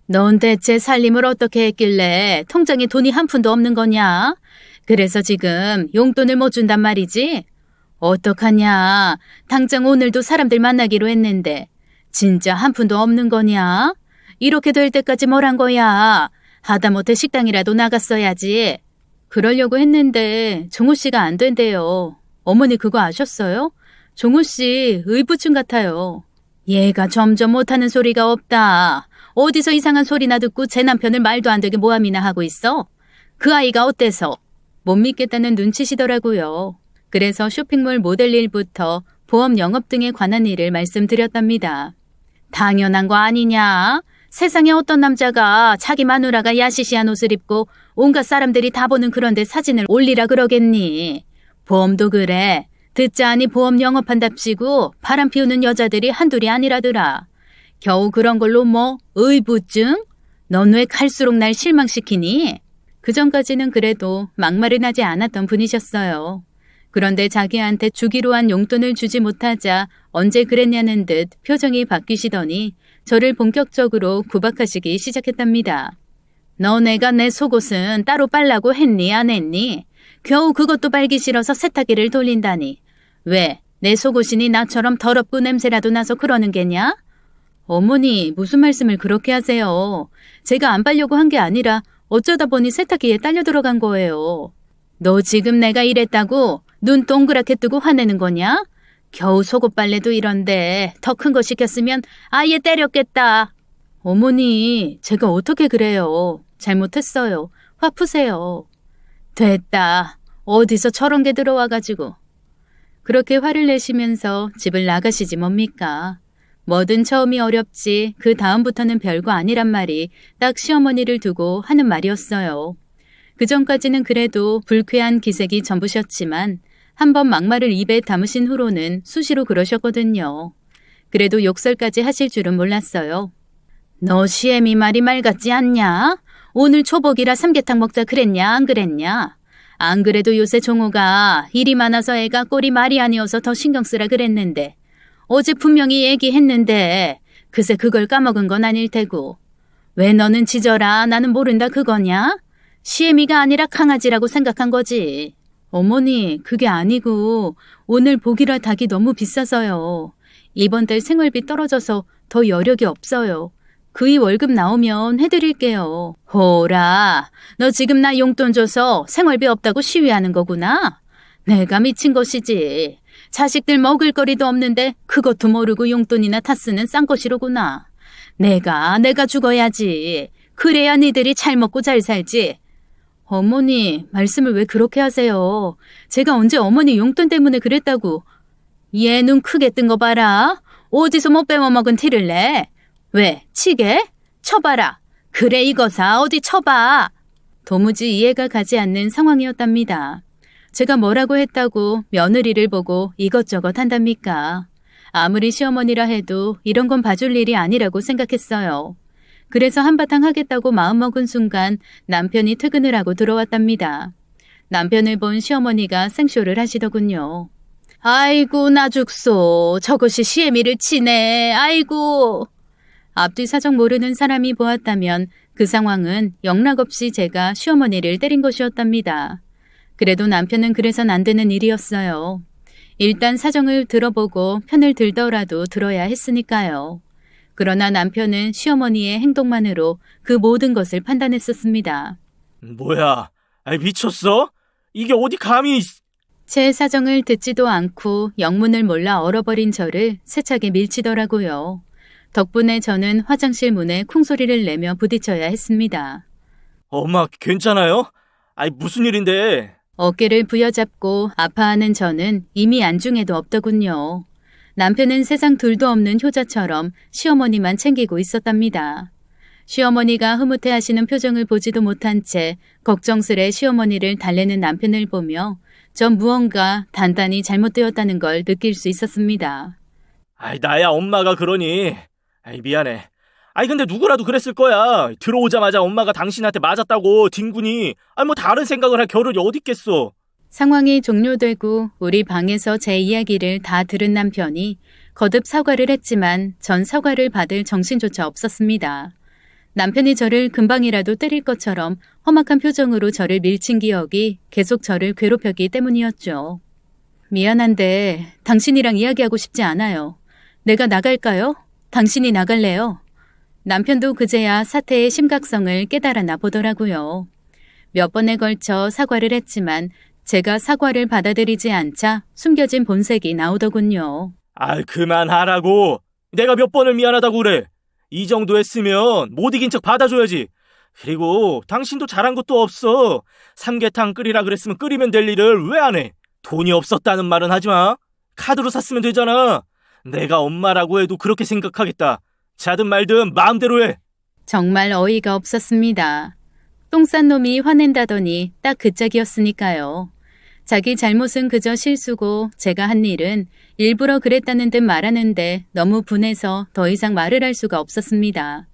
넌 대체 살림을 어떻게 했길래 통장에 돈이 한 푼도 없는 거냐? 그래서 지금 용돈을 못 준단 말이지? 어떡하냐? 당장 오늘도 사람들 만나기로 했는데 진짜 한 푼도 없는 거냐? 이렇게 될 때까지 뭘 한 거야? 하다못해 식당이라도 나갔어야지. 그러려고 했는데 종호 씨가 안 된대요. 어머니 그거 아셨어요? 종호 씨 의부증 같아요. 얘가 점점 못하는 소리가 없다. 어디서 이상한 소리나 듣고 제 남편을 말도 안 되게 모함이나 하고 있어? 그 아이가 어때서? 못 믿겠다는 눈치시더라고요. 그래서 쇼핑몰 모델 일부터 보험 영업 등에 관한 일을 말씀드렸답니다. 당연한 거 아니냐? 세상에 어떤 남자가 자기 마누라가 야시시한 옷을 입고 온갖 사람들이 다 보는 그런데 사진을 올리라 그러겠니? 보험도 그래. 듣자하니 보험 영업한답시고 바람 피우는 여자들이 한둘이 아니라더라. 겨우 그런 걸로 뭐 의부증? 넌 왜 갈수록 날 실망시키니? 그전까지는 그래도 막말은 하지 않았던 분이셨어요. 그런데 자기한테 주기로 한 용돈을 주지 못하자 언제 그랬냐는 듯 표정이 바뀌시더니 저를 본격적으로 구박하시기 시작했답니다. 너네가 내 속옷은 따로 빨라고 했니 안 했니? 겨우 그것도 빨기 싫어서 세탁기를 돌린다니. 왜? 내 속옷이니 나처럼 더럽고 냄새라도 나서 그러는 게냐? 어머니, 무슨 말씀을 그렇게 하세요? 제가 안 빨려고 한 게 아니라 어쩌다 보니 세탁기에 딸려 들어간 거예요. 너 지금 내가 이랬다고 눈 동그랗게 뜨고 화내는 거냐? 겨우 속옷 빨래도 이런데 더 큰 거 시켰으면 아예 때렸겠다. 어머니, 제가 어떻게 그래요? 잘못했어요. 화 푸세요. 됐다. 어디서 저런 게 들어와가지고. 그렇게 화를 내시면서 집을 나가시지 뭡니까? 뭐든 처음이 어렵지 그 다음부터는 별거 아니란 말이 딱 시어머니를 두고 하는 말이었어요. 그전까지는 그래도 불쾌한 기색이 전부셨지만 한번 막말을 입에 담으신 후로는 수시로 그러셨거든요. 그래도 욕설까지 하실 줄은 몰랐어요. 너 시애미 말이 말 같지 않냐? 오늘 초복이라 삼계탕 먹자 그랬냐 안 그랬냐? 안 그래도 요새 종호가 일이 많아서 애가 꼴이 말이 아니어서 더 신경 쓰라 그랬는데 어제 분명히 얘기했는데 그새 그걸 까먹은 건 아닐 테고. 왜 너는 지져라 나는 모른다 그거냐? 시애미가 아니라 강아지라고 생각한 거지. 어머니, 그게 아니고 오늘 복이라 닭이 너무 비싸서요. 이번 달 생활비 떨어져서 더 여력이 없어요. 그이 월급 나오면 해드릴게요. 호라, 너 지금 나 용돈 줘서 생활비 없다고 시위하는 거구나? 내가 미친 것이지. 자식들 먹을 거리도 없는데 그것도 모르고 용돈이나 다 쓰는 싼것이로구나. 내가 죽어야지. 그래야 니들이 잘 먹고 잘 살지. 어머니, 말씀을 왜 그렇게 하세요? 제가 언제 어머니 용돈 때문에 그랬다고. 얘 눈 크게 뜬 거 봐라. 어디서 못 빼먹은 티를 내? 왜? 치게? 쳐봐라. 그래 이거사 어디 쳐봐. 도무지 이해가 가지 않는 상황이었답니다. 제가 뭐라고 했다고 며느리를 보고 이것저것 한답니까? 아무리 시어머니라 해도 이런 건 봐줄 일이 아니라고 생각했어요. 그래서 한바탕 하겠다고 마음먹은 순간 남편이 퇴근을 하고 들어왔답니다. 남편을 본 시어머니가 생쇼를 하시더군요. 아이고 나 죽소. 저것이 시애미를 치네. 아이고. 앞뒤 사정 모르는 사람이 보았다면 그 상황은 영락없이 제가 시어머니를 때린 것이었답니다. 그래도 남편은 그래선 안 되는 일이었어요. 일단 사정을 들어보고 편을 들더라도 들어야 했으니까요. 그러나 남편은 시어머니의 행동만으로 그 모든 것을 판단했었습니다. 뭐야? 아이 미쳤어? 이게 어디 감히... 제 사정을 듣지도 않고 영문을 몰라 얼어버린 저를 세차게 밀치더라고요. 덕분에 저는 화장실 문에 쿵소리를 내며 부딪혀야 했습니다. 엄마 괜찮아요? 아이 무슨 일인데? 어깨를 부여잡고 아파하는 저는 이미 안중에도 없더군요. 남편은 세상 둘도 없는 효자처럼 시어머니만 챙기고 있었답니다. 시어머니가 흐뭇해하시는 표정을 보지도 못한 채 걱정스레 시어머니를 달래는 남편을 보며 전 무언가 단단히 잘못되었다는 걸 느낄 수 있었습니다. 아이 나야 엄마가 그러니. 아이 미안해. 아이 근데 누구라도 그랬을 거야. 들어오자마자 엄마가 당신한테 맞았다고 뒹구니. 아이 뭐 다른 생각을 할 겨를이 어딨겠어. 상황이 종료되고 우리 방에서 제 이야기를 다 들은 남편이 거듭 사과를 했지만 전 사과를 받을 정신조차 없었습니다. 남편이 저를 금방이라도 때릴 것처럼 험악한 표정으로 저를 밀친 기억이 계속 저를 괴롭혔기 때문이었죠. 미안한데 당신이랑 이야기하고 싶지 않아요. 내가 나갈까요? 당신이 나갈래요? 남편도 그제야 사태의 심각성을 깨달았나 보더라고요. 몇 번에 걸쳐 사과를 했지만 제가 사과를 받아들이지 않자 숨겨진 본색이 나오더군요. 아이 그만하라고. 내가 몇 번을 미안하다고 그래. 이 정도 했으면 못 이긴 척 받아줘야지. 그리고 당신도 잘한 것도 없어. 삼계탕 끓이라 그랬으면 끓이면 될 일을 왜 안 해? 돈이 없었다는 말은 하지 마. 카드로 샀으면 되잖아. 내가 엄마라고 해도 그렇게 생각하겠다. 자든 말든 마음대로 해. 정말 어이가 없었습니다. 똥 싼 놈이 화낸다더니 딱 그 짝이었으니까요. 자기 잘못은 그저 실수고 제가 한 일은 일부러 그랬다는 듯 말하는데 너무 분해서 더 이상 말을 할 수가 없었습니다.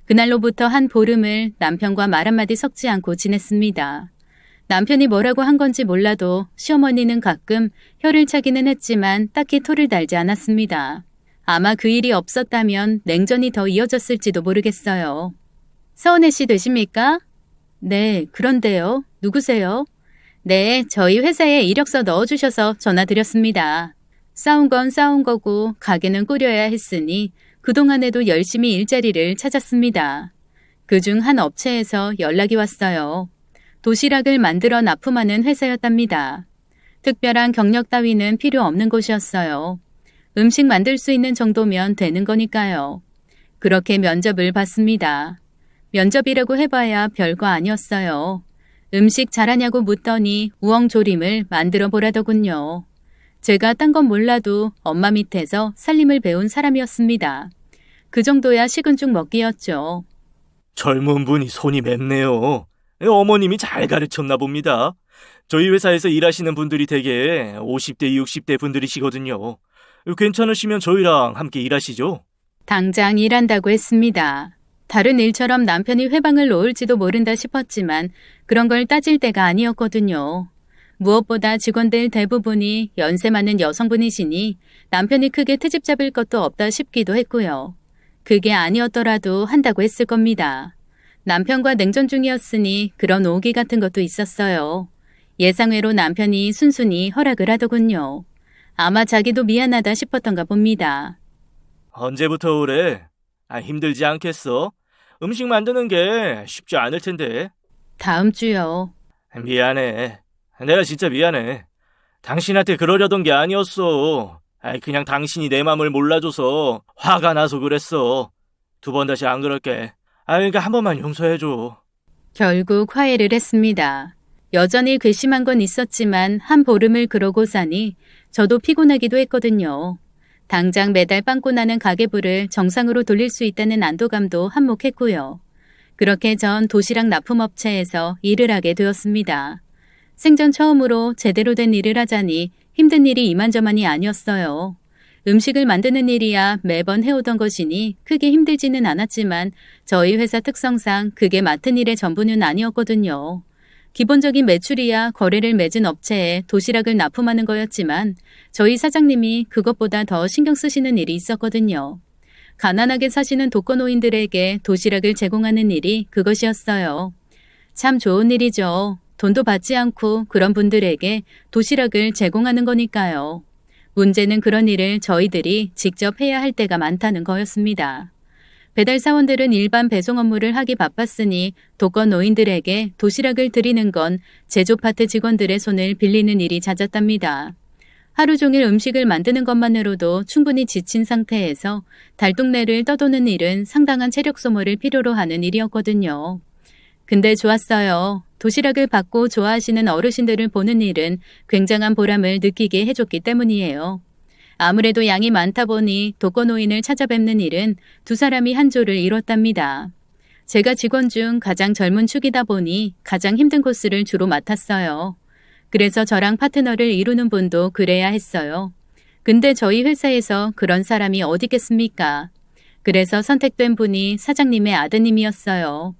그날로부터 한 보름을 남편과 말 한마디 섞지 않고 지냈습니다. 남편이 뭐라고 한 건지 몰라도 시어머니는 가끔 혀를 차기는 했지만 딱히 토를 달지 않았습니다. 아마 그 일이 없었다면 냉전이 더 이어졌을지도 모르겠어요. 서은혜 씨 되십니까? 네, 그런데요. 누구세요? 네, 저희 회사에 이력서 넣어주셔서 전화드렸습니다. 싸운 건 싸운 거고 가게는 꾸려야 했으니 그동안에도 열심히 일자리를 찾았습니다. 그중 한 업체에서 연락이 왔어요. 도시락을 만들어 납품하는 회사였답니다. 특별한 경력 따위는 필요 없는 곳이었어요. 음식 만들 수 있는 정도면 되는 거니까요. 그렇게 면접을 봤습니다. 면접이라고 해봐야 별거 아니었어요. 음식 잘하냐고 묻더니 우엉조림을 만들어 보라더군요. 제가 딴 건 몰라도 엄마 밑에서 살림을 배운 사람이었습니다. 그 정도야 식은 죽 먹기였죠. 젊은 분이 손이 맵네요. 어머님이 잘 가르쳤나 봅니다. 저희 회사에서 일하시는 분들이 대개 50대, 60대 분들이시거든요. 괜찮으시면 저희랑 함께 일하시죠. 당장 일한다고 했습니다. 다른 일처럼 남편이 회방을 놓을지도 모른다 싶었지만 그런 걸 따질 때가 아니었거든요. 무엇보다 직원들 대부분이 연세 많은 여성분이시니 남편이 크게 트집 잡을 것도 없다 싶기도 했고요. 그게 아니었더라도 한다고 했을 겁니다. 남편과 냉전 중이었으니 그런 오기 같은 것도 있었어요. 예상외로 남편이 순순히 허락을 하더군요. 아마 자기도 미안하다 싶었던가 봅니다. 언제부터 그래? 힘들지 않겠어? 음식 만드는 게 쉽지 않을 텐데. 다음 주요. 미안해. 내가 진짜 미안해. 당신한테 그러려던 게 아니었어. 그냥 당신이 내 맘을 몰라줘서 화가 나서 그랬어. 2번 다시 안 그럴게. 그러니까 한 번만 용서해줘. 결국 화해를 했습니다. 여전히 괘씸한 건 있었지만 한 보름을 그러고 사니 저도 피곤하기도 했거든요. 당장 매달 빵꾸 나는 가계부를 정상으로 돌릴 수 있다는 안도감도 한몫했고요. 그렇게 전 도시락 납품업체에서 일을 하게 되었습니다. 생전 처음으로 제대로 된 일을 하자니 힘든 일이 이만저만이 아니었어요. 음식을 만드는 일이야 매번 해오던 것이니 크게 힘들지는 않았지만 저희 회사 특성상 그게 맡은 일의 전부는 아니었거든요. 기본적인 매출이야 거래를 맺은 업체에 도시락을 납품하는 거였지만 저희 사장님이 그것보다 더 신경 쓰시는 일이 있었거든요. 가난하게 사시는 독거노인들에게 도시락을 제공하는 일이 그것이었어요. 참 좋은 일이죠. 돈도 받지 않고 그런 분들에게 도시락을 제공하는 거니까요. 문제는 그런 일을 저희들이 직접 해야 할 때가 많다는 거였습니다. 배달 사원들은 일반 배송 업무를 하기 바빴으니 독거노인들에게 도시락을 드리는 건 제조 파트 직원들의 손을 빌리는 일이 잦았답니다. 하루 종일 음식을 만드는 것만으로도 충분히 지친 상태에서 달동네를 떠도는 일은 상당한 체력 소모를 필요로 하는 일이었거든요. 근데 좋았어요. 도시락을 받고 좋아하시는 어르신들을 보는 일은 굉장한 보람을 느끼게 해줬기 때문이에요. 아무래도 양이 많다 보니 독거노인을 찾아뵙는 일은 2사람이 한 조를 이뤘답니다. 제가 직원 중 가장 젊은 축이다 보니 가장 힘든 코스를 주로 맡았어요. 그래서 저랑 파트너를 이루는 분도 그래야 했어요. 근데 저희 회사에서 그런 사람이 어디 있겠습니까? 그래서 선택된 분이 사장님의 아드님이었어요.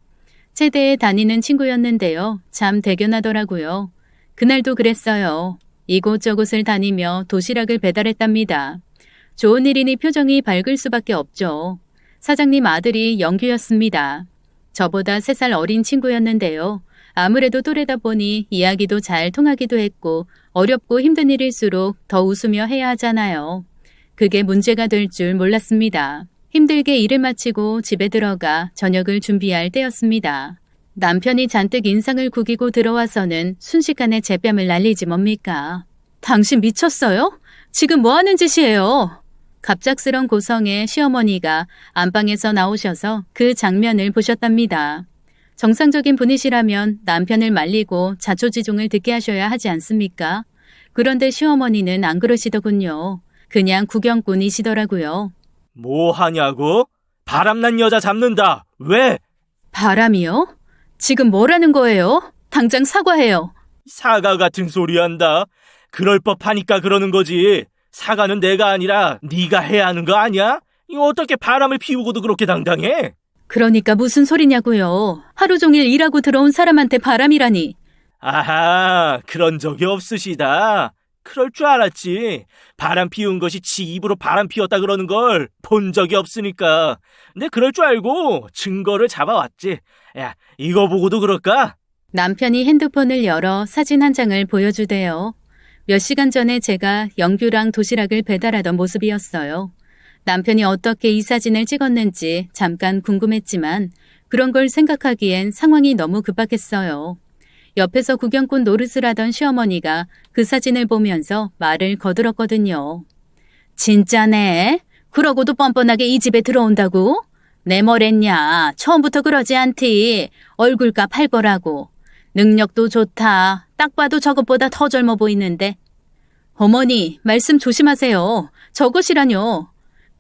체대에 다니는 친구였는데요. 참 대견하더라고요. 그날도 그랬어요. 이곳저곳을 다니며 도시락을 배달했답니다. 좋은 일이니 표정이 밝을 수밖에 없죠. 사장님 아들이 영규였습니다. 저보다 3살 어린 친구였는데요. 아무래도 또래다 보니 이야기도 잘 통하기도 했고 어렵고 힘든 일일수록 더 웃으며 해야 하잖아요. 그게 문제가 될 줄 몰랐습니다. 힘들게 일을 마치고 집에 들어가 저녁을 준비할 때였습니다. 남편이 잔뜩 인상을 구기고 들어와서는 순식간에 제 뺨을 날리지 뭡니까. 당신 미쳤어요? 지금 뭐 하는 짓이에요? 갑작스런 고성에 시어머니가 안방에서 나오셔서 그 장면을 보셨답니다. 정상적인 분이시라면 남편을 말리고 자초지종을 듣게 하셔야 하지 않습니까? 그런데 시어머니는 안 그러시더군요. 그냥 구경꾼이시더라고요. 뭐 하냐고? 바람난 여자 잡는다. 왜? 바람이요? 지금 뭐라는 거예요? 당장 사과해요. 사과 같은 소리 한다. 그럴 법하니까 그러는 거지. 사과는 내가 아니라 네가 해야 하는 거 아니야? 이거 어떻게 바람을 피우고도 그렇게 당당해? 그러니까 무슨 소리냐고요. 하루 종일 일하고 들어온 사람한테 바람이라니. 아하, 그런 적이 없으시다. 그럴 줄 알았지. 바람 피운 것이 지 입으로 바람 피웠다 그러는 걸 본 적이 없으니까. 근데 그럴 줄 알고 증거를 잡아왔지. 야, 이거 보고도 그럴까? 남편이 핸드폰을 열어 사진 한 장을 보여주대요. 몇 시간 전에 제가 영규랑 도시락을 배달하던 모습이었어요. 남편이 어떻게 이 사진을 찍었는지 잠깐 궁금했지만 그런 걸 생각하기엔 상황이 너무 급박했어요. 옆에서 구경꾼 노릇을 하던 시어머니가 그 사진을 보면서 말을 거들었거든요. 진짜네? 그러고도 뻔뻔하게 이 집에 들어온다고? 내 뭐랬냐? 처음부터 그러지 않디. 얼굴값 할 거라고. 능력도 좋다. 딱 봐도 저것보다 더 젊어 보이는데. 어머니, 말씀 조심하세요. 저것이라뇨.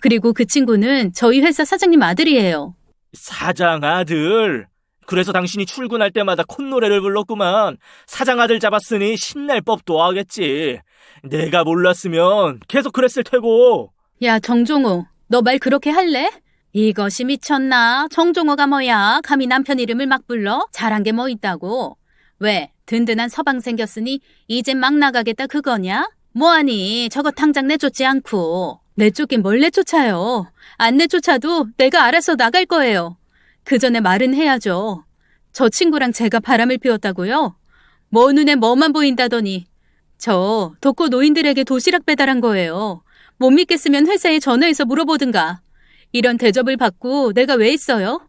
그리고 그 친구는 저희 회사 사장님 아들이에요. 사장 아들. 그래서 당신이 출근할 때마다 콧노래를 불렀구만. 사장 아들 잡았으니 신날 법도 하겠지. 내가 몰랐으면 계속 그랬을 테고. 야, 정종호, 너 말 그렇게 할래? 이것이 미쳤나? 정종호가 뭐야? 감히 남편 이름을 막 불러? 잘한 게 뭐 있다고? 왜? 든든한 서방 생겼으니 이젠 막 나가겠다 그거냐? 뭐하니? 저거 당장 내쫓지 않고. 내쫓긴 뭘 내쫓아요. 안 내쫓아도 내가 알아서 나갈 거예요. 그 전에 말은 해야죠. 저 친구랑 제가 바람을 피웠다고요? 뭐 눈에 뭐만 보인다더니. 저 독거 노인들에게 도시락 배달한 거예요. 못 믿겠으면 회사에 전화해서 물어보든가. 이런 대접을 받고 내가 왜 있어요?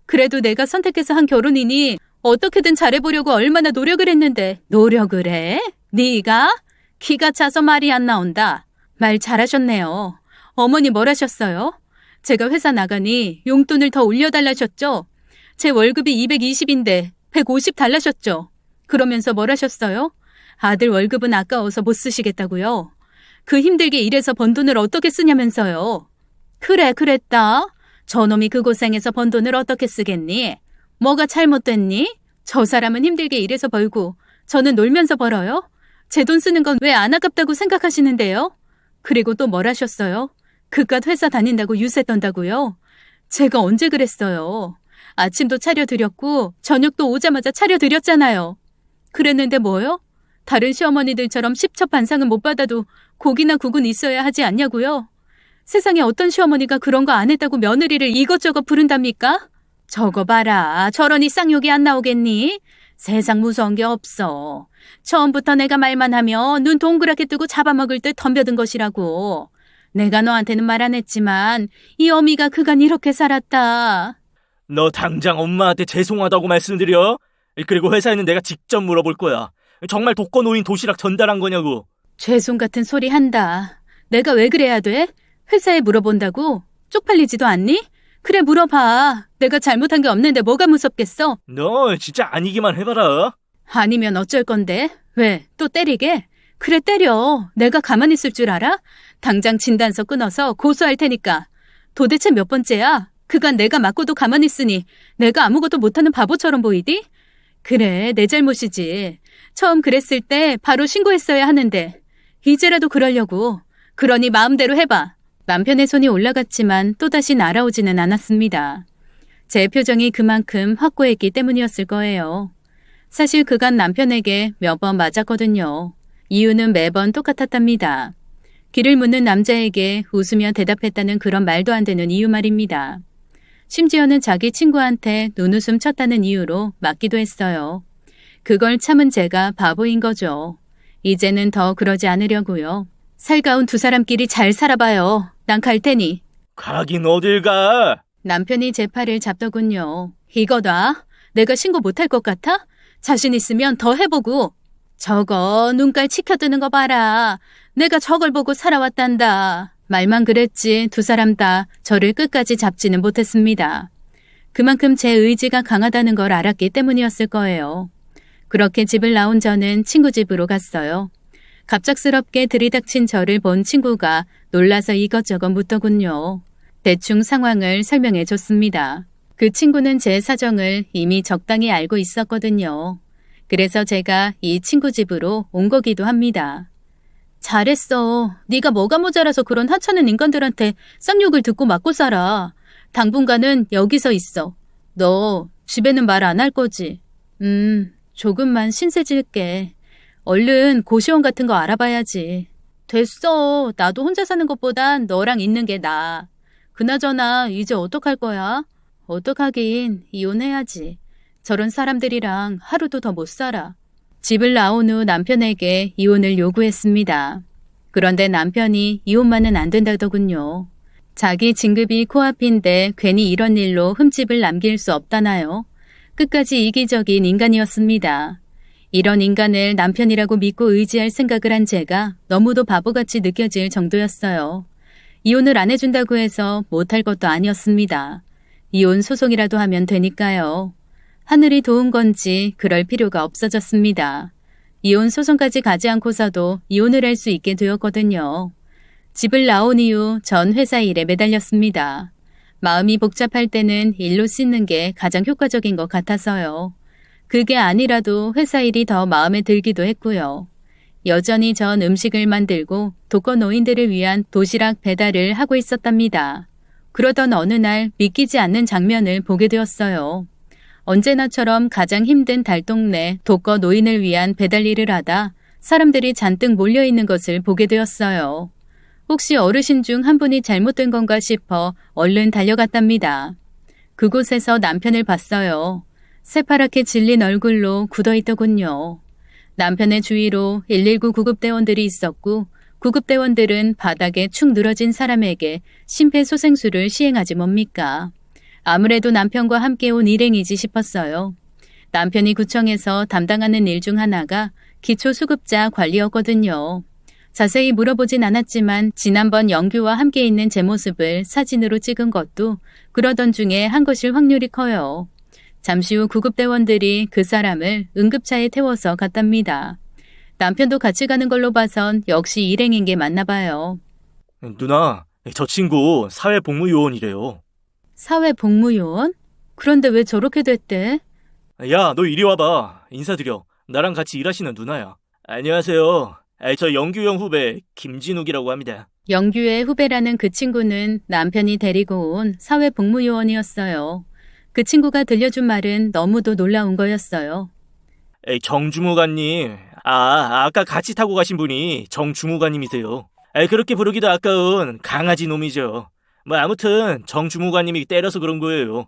그래도 내가 선택해서 한 결혼이니 어떻게든 잘해보려고 얼마나 노력을 했는데. 노력을 해? 네가? 기가 차서 말이 안 나온다. 말 잘하셨네요. 어머니 뭘 하셨어요? 제가 회사 나가니 용돈을 더 올려달라셨죠? 제 월급이 220인데 150 달라셨죠? 그러면서 뭘 하셨어요? 아들 월급은 아까워서 못 쓰시겠다고요? 그 힘들게 일해서 번 돈을 어떻게 쓰냐면서요? 그래, 그랬다. 저놈이 그 고생해서 번 돈을 어떻게 쓰겠니? 뭐가 잘못됐니? 저 사람은 힘들게 일해서 벌고 저는 놀면서 벌어요? 제 돈 쓰는 건 왜 안 아깝다고 생각하시는데요? 그리고 또 뭘 하셨어요? 그깟 회사 다닌다고 유세 떤다고요? 제가 언제 그랬어요? 아침도 차려드렸고 저녁도 오자마자 차려드렸잖아요. 그랬는데 뭐요? 다른 시어머니들처럼 십첩반상은 못 받아도 고기나 국은 있어야 하지 않냐고요? 세상에 어떤 시어머니가 그런 거 안 했다고 며느리를 이것저것 부른답니까? 저거 봐라. 저러니 쌍욕이 안 나오겠니? 세상 무서운 게 없어. 처음부터 내가 말만 하면 눈 동그랗게 뜨고 잡아먹을 듯 덤벼든 것이라고. 내가 너한테는 말 안 했지만 이 어미가 그간 이렇게 살았다. 너 당장 엄마한테 죄송하다고 말씀드려. 그리고 회사에는 내가 직접 물어볼 거야. 정말 독거 노인 도시락 전달한 거냐고. 죄송 같은 소리 한다. 내가 왜 그래야 돼? 회사에 물어본다고? 쪽팔리지도 않니? 그래 물어봐. 내가 잘못한 게 없는데 뭐가 무섭겠어? 너 진짜 아니기만 해봐라. 아니면 어쩔 건데? 왜? 또 때리게? 그래 때려. 내가 가만히 있을 줄 알아? 당장 진단서 끊어서 고소할 테니까. 도대체 몇 번째야? 그간 내가 맞고도 가만히 있으니 내가 아무것도 못하는 바보처럼 보이디? 그래 내 잘못이지. 처음 그랬을 때 바로 신고했어야 하는데 이제라도 그러려고. 그러니 마음대로 해봐. 남편의 손이 올라갔지만 또다시 날아오지는 않았습니다. 제 표정이 그만큼 확고했기 때문이었을 거예요. 사실 그간 남편에게 몇 번 맞았거든요. 이유는 매번 똑같았답니다. 길을 묻는 남자에게 웃으며 대답했다는 그런 말도 안 되는 이유 말입니다. 심지어는 자기 친구한테 눈웃음 쳤다는 이유로 맞기도 했어요. 그걸 참은 제가 바보인 거죠. 이제는 더 그러지 않으려고요. 살가운 두 사람끼리 잘 살아봐요. 난 갈 테니. 가긴 어딜 가? 남편이 제 팔을 잡더군요. 이거다. 내가 신고 못할 것 같아? 자신 있으면 더 해보고. 저거 눈깔 치켜드는 거 봐라. 내가 저걸 보고 살아왔단다. 말만 그랬지 두 사람 다 저를 끝까지 잡지는 못했습니다. 그만큼 제 의지가 강하다는 걸 알았기 때문이었을 거예요. 그렇게 집을 나온 저는 친구 집으로 갔어요. 갑작스럽게 들이닥친 저를 본 친구가 놀라서 이것저것 묻더군요. 대충 상황을 설명해 줬습니다. 그 친구는 제 사정을 이미 적당히 알고 있었거든요. 그래서 제가 이 친구 집으로 온 거기도 합니다. 잘했어. 네가 뭐가 모자라서 그런 하찮은 인간들한테 쌍욕을 듣고 맞고 살아. 당분간은 여기서 있어. 너 집에는 말 안 할 거지? 조금만 신세 질게. 얼른 고시원 같은 거 알아봐야지. 됐어. 나도 혼자 사는 것보단 너랑 있는 게 나아. 그나저나 이제 어떡할 거야? 어떡하긴 이혼해야지. 저런 사람들이랑 하루도 더 못 살아. 집을 나온 후 남편에게 이혼을 요구했습니다. 그런데 남편이 이혼만은 안 된다더군요. 자기 진급이 코앞인데 괜히 이런 일로 흠집을 남길 수 없다나요? 끝까지 이기적인 인간이었습니다. 이런 인간을 남편이라고 믿고 의지할 생각을 한 제가 너무도 바보같이 느껴질 정도였어요. 이혼을 안 해준다고 해서 못할 것도 아니었습니다. 이혼 소송이라도 하면 되니까요. 하늘이 도운 건지 그럴 필요가 없어졌습니다. 이혼 소송까지 가지 않고서도 이혼을 할 수 있게 되었거든요. 집을 나온 이후 전 회사 일에 매달렸습니다. 마음이 복잡할 때는 일로 씻는 게 가장 효과적인 것 같아서요. 그게 아니라도 회사 일이 더 마음에 들기도 했고요. 여전히 전 음식을 만들고 독거노인들을 위한 도시락 배달을 하고 있었답니다. 그러던 어느 날 믿기지 않는 장면을 보게 되었어요. 언제나처럼 가장 힘든 달동네 독거노인을 위한 배달 일을 하다 사람들이 잔뜩 몰려있는 것을 보게 되었어요. 혹시 어르신 중 한 분이 잘못된 건가 싶어 얼른 달려갔답니다. 그곳에서 남편을 봤어요. 새파랗게 질린 얼굴로 굳어있더군요. 남편의 주위로 119 구급대원들이 있었고 구급대원들은 바닥에 축 늘어진 사람에게 심폐소생술을 시행하지 뭡니까? 아무래도 남편과 함께 온 일행이지 싶었어요. 남편이 구청에서 담당하는 일 중 하나가 기초수급자 관리였거든요. 자세히 물어보진 않았지만 지난번 영규와 함께 있는 제 모습을 사진으로 찍은 것도 그러던 중에 한 것일 확률이 커요. 잠시 후 구급대원들이 그 사람을 응급차에 태워서 갔답니다. 남편도 같이 가는 걸로 봐선 역시 일행인 게 맞나 봐요. 누나, 저 친구 사회복무요원이래요. 사회복무요원? 그런데 왜 저렇게 됐대? 야, 너 이리 와봐. 인사드려. 나랑 같이 일하시는 누나야. 안녕하세요. 저 영규 형 후배 김진욱이라고 합니다. 영규의 후배라는 그 친구는 남편이 데리고 온 사회복무요원이었어요. 그 친구가 들려준 말은 너무도 놀라운 거였어요. 정주무관님. 아까 같이 타고 가신 분이 정주무관님이세요. 그렇게 부르기도 아까운 강아지 놈이죠. 뭐 아무튼 정주무관님이 때려서 그런 거예요.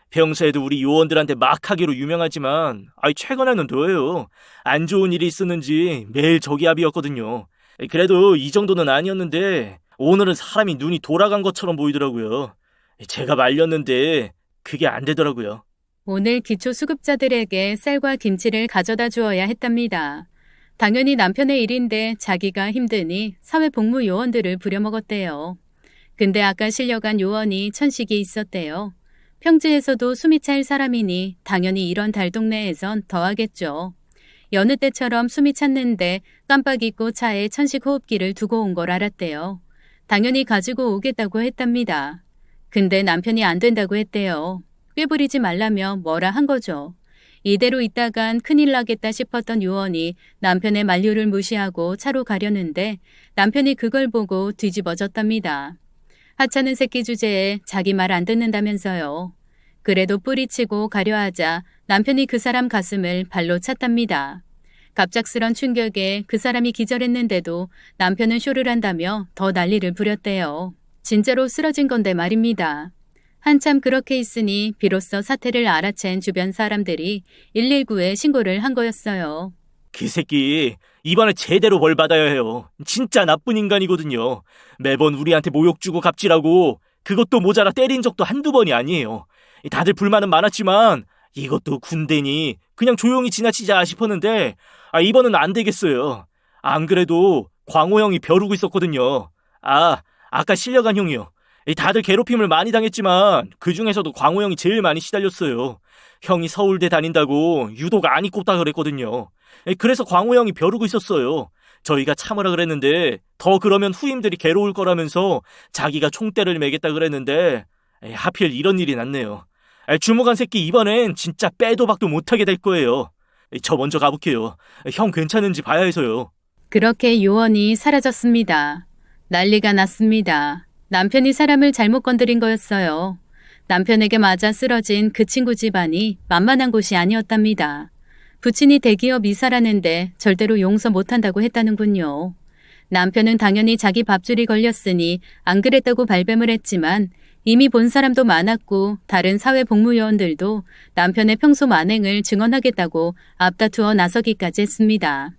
평소에도 우리 요원들한테 막 하기로 유명하지만 최근에는 더해요. 안 좋은 일이 있었는지 매일 저기압이었거든요. 그래도 이 정도는 아니었는데 오늘은 사람이 눈이 돌아간 것처럼 보이더라고요. 제가 말렸는데 그게 안 되더라고요. 오늘 기초수급자들에게 쌀과 김치를 가져다 주어야 했답니다. 당연히 남편의 일인데 자기가 힘드니 사회복무요원들을 부려먹었대요. 근데 아까 실려간 요원이 천식이 있었대요. 평지에서도 숨이 찰 사람이니 당연히 이런 달동네에선 더하겠죠. 여느 때처럼 숨이 찼는데 깜빡 잊고 차에 천식 호흡기를 두고 온 걸 알았대요. 당연히 가지고 오겠다고 했답니다. 근데 남편이 안 된다고 했대요. 꾀부리지 말라며 뭐라 한 거죠. 이대로 있다간 큰일 나겠다 싶었던 요원이 남편의 만류를 무시하고 차로 가려는데 남편이 그걸 보고 뒤집어졌답니다. 하찮은 새끼 주제에 자기 말 안 듣는다면서요. 그래도 뿌리치고 가려 하자 남편이 그 사람 가슴을 발로 찼답니다. 갑작스런 충격에 그 사람이 기절했는데도 남편은 쇼를 한다며 더 난리를 부렸대요. 진짜로 쓰러진 건데 말입니다. 한참 그렇게 있으니 비로소 사태를 알아챈 주변 사람들이 119에 신고를 한 거였어요. 그 새끼 이번에 제대로 벌 받아야 해요. 진짜 나쁜 인간이거든요. 매번 우리한테 모욕 주고 갑질하고 그것도 모자라 때린 적도 한두 번이 아니에요. 다들 불만은 많았지만 이것도 군대니 그냥 조용히 지나치자 싶었는데 이번은 안 되겠어요. 안 그래도 광호 형이 벼르고 있었거든요. 아까 실려간 형이요. 다들 괴롭힘을 많이 당했지만 그중에서도 광호 형이 제일 많이 시달렸어요. 형이 서울대 다닌다고 유독 안 입고 다 그랬거든요. 그래서 광호 형이 벼르고 있었어요. 저희가 참으라 그랬는데 더 그러면 후임들이 괴로울 거라면서 자기가 총대를 매겠다 그랬는데 하필 이런 일이 났네요. 주무관 새끼 이번엔 진짜 빼도 박도 못하게 될 거예요. 저 먼저 가볼게요. 형 괜찮은지 봐야 해서요. 그렇게 요원이 사라졌습니다. 난리가 났습니다. 남편이 사람을 잘못 건드린 거였어요. 남편에게 맞아 쓰러진 그 친구 집안이 만만한 곳이 아니었답니다. 부친이 대기업 이사라는데 절대로 용서 못한다고 했다는군요. 남편은 당연히 자기 밥줄이 걸렸으니 안 그랬다고 발뺌을 했지만 이미 본 사람도 많았고 다른 사회복무요원들도 남편의 평소 만행을 증언하겠다고 앞다투어 나서기까지 했습니다.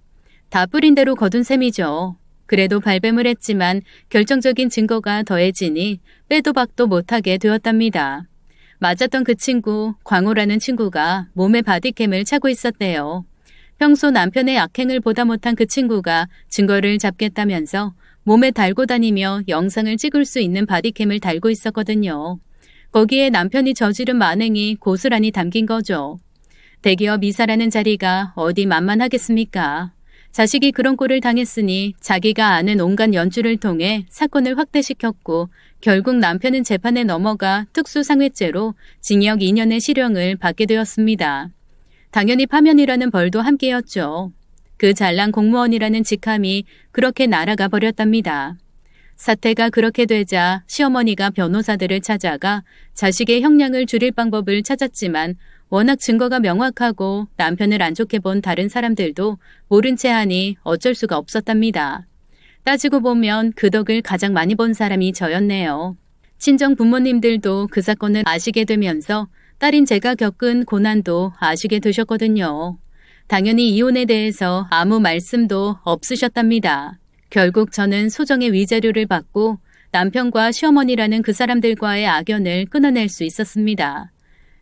다 뿌린 대로 거둔 셈이죠. 그래도 발뺌을 했지만 결정적인 증거가 더해지니 빼도 박도 못하게 되었답니다. 맞았던 그 친구, 광호라는 친구가 몸에 바디캠을 차고 있었대요. 평소 남편의 악행을 보다 못한 그 친구가 증거를 잡겠다면서 몸에 달고 다니며 영상을 찍을 수 있는 바디캠을 달고 있었거든요. 거기에 남편이 저지른 만행이 고스란히 담긴 거죠. 대기업 이사라는 자리가 어디 만만하겠습니까? 자식이 그런 꼴을 당했으니 자기가 아는 온갖 연주를 통해 사건을 확대시켰고 결국 남편은 재판에 넘어가 특수상해죄로 징역 2년의 실형을 받게 되었습니다. 당연히 파면이라는 벌도 함께였죠. 그 잘난 공무원이라는 직함이 그렇게 날아가 버렸답니다. 사태가 그렇게 되자 시어머니가 변호사들을 찾아가 자식의 형량을 줄일 방법을 찾았지만 워낙 증거가 명확하고 남편을 안 좋게 본 다른 사람들도 모른 채 하니 어쩔 수가 없었답니다. 따지고 보면 그 덕을 가장 많이 본 사람이 저였네요. 친정 부모님들도 그 사건을 아시게 되면서 딸인 제가 겪은 고난도 아시게 되셨거든요. 당연히 이혼에 대해서 아무 말씀도 없으셨답니다. 결국 저는 소정의 위자료를 받고 남편과 시어머니라는 그 사람들과의 악연을 끊어낼 수 있었습니다.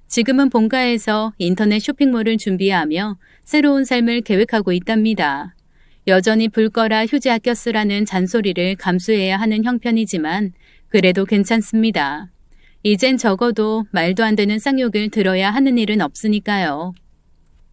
지금은 본가에서 인터넷 쇼핑몰을 준비하며 새로운 삶을 계획하고 있답니다. 여전히 불 꺼라 휴지 아껴 쓰라는 잔소리를 감수해야 하는 형편이지만 그래도 괜찮습니다. 이젠 적어도 말도 안 되는 쌍욕을 들어야 하는 일은 없으니까요.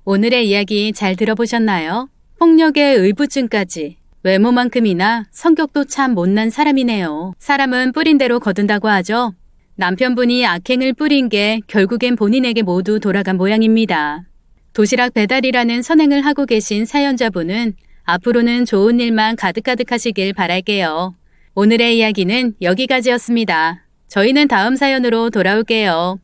오늘의 이야기 잘 들어보셨나요? 폭력의 의부증까지. 외모만큼이나 성격도 참 못난 사람이네요. 사람은 뿌린 대로 거둔다고 하죠. 남편분이 악행을 뿌린 게 결국엔 본인에게 모두 돌아간 모양입니다. 도시락 배달이라는 선행을 하고 계신 사연자분은 앞으로는 좋은 일만 가득가득하시길 바랄게요. 오늘의 이야기는 여기까지였습니다. 저희는 다음 사연으로 돌아올게요.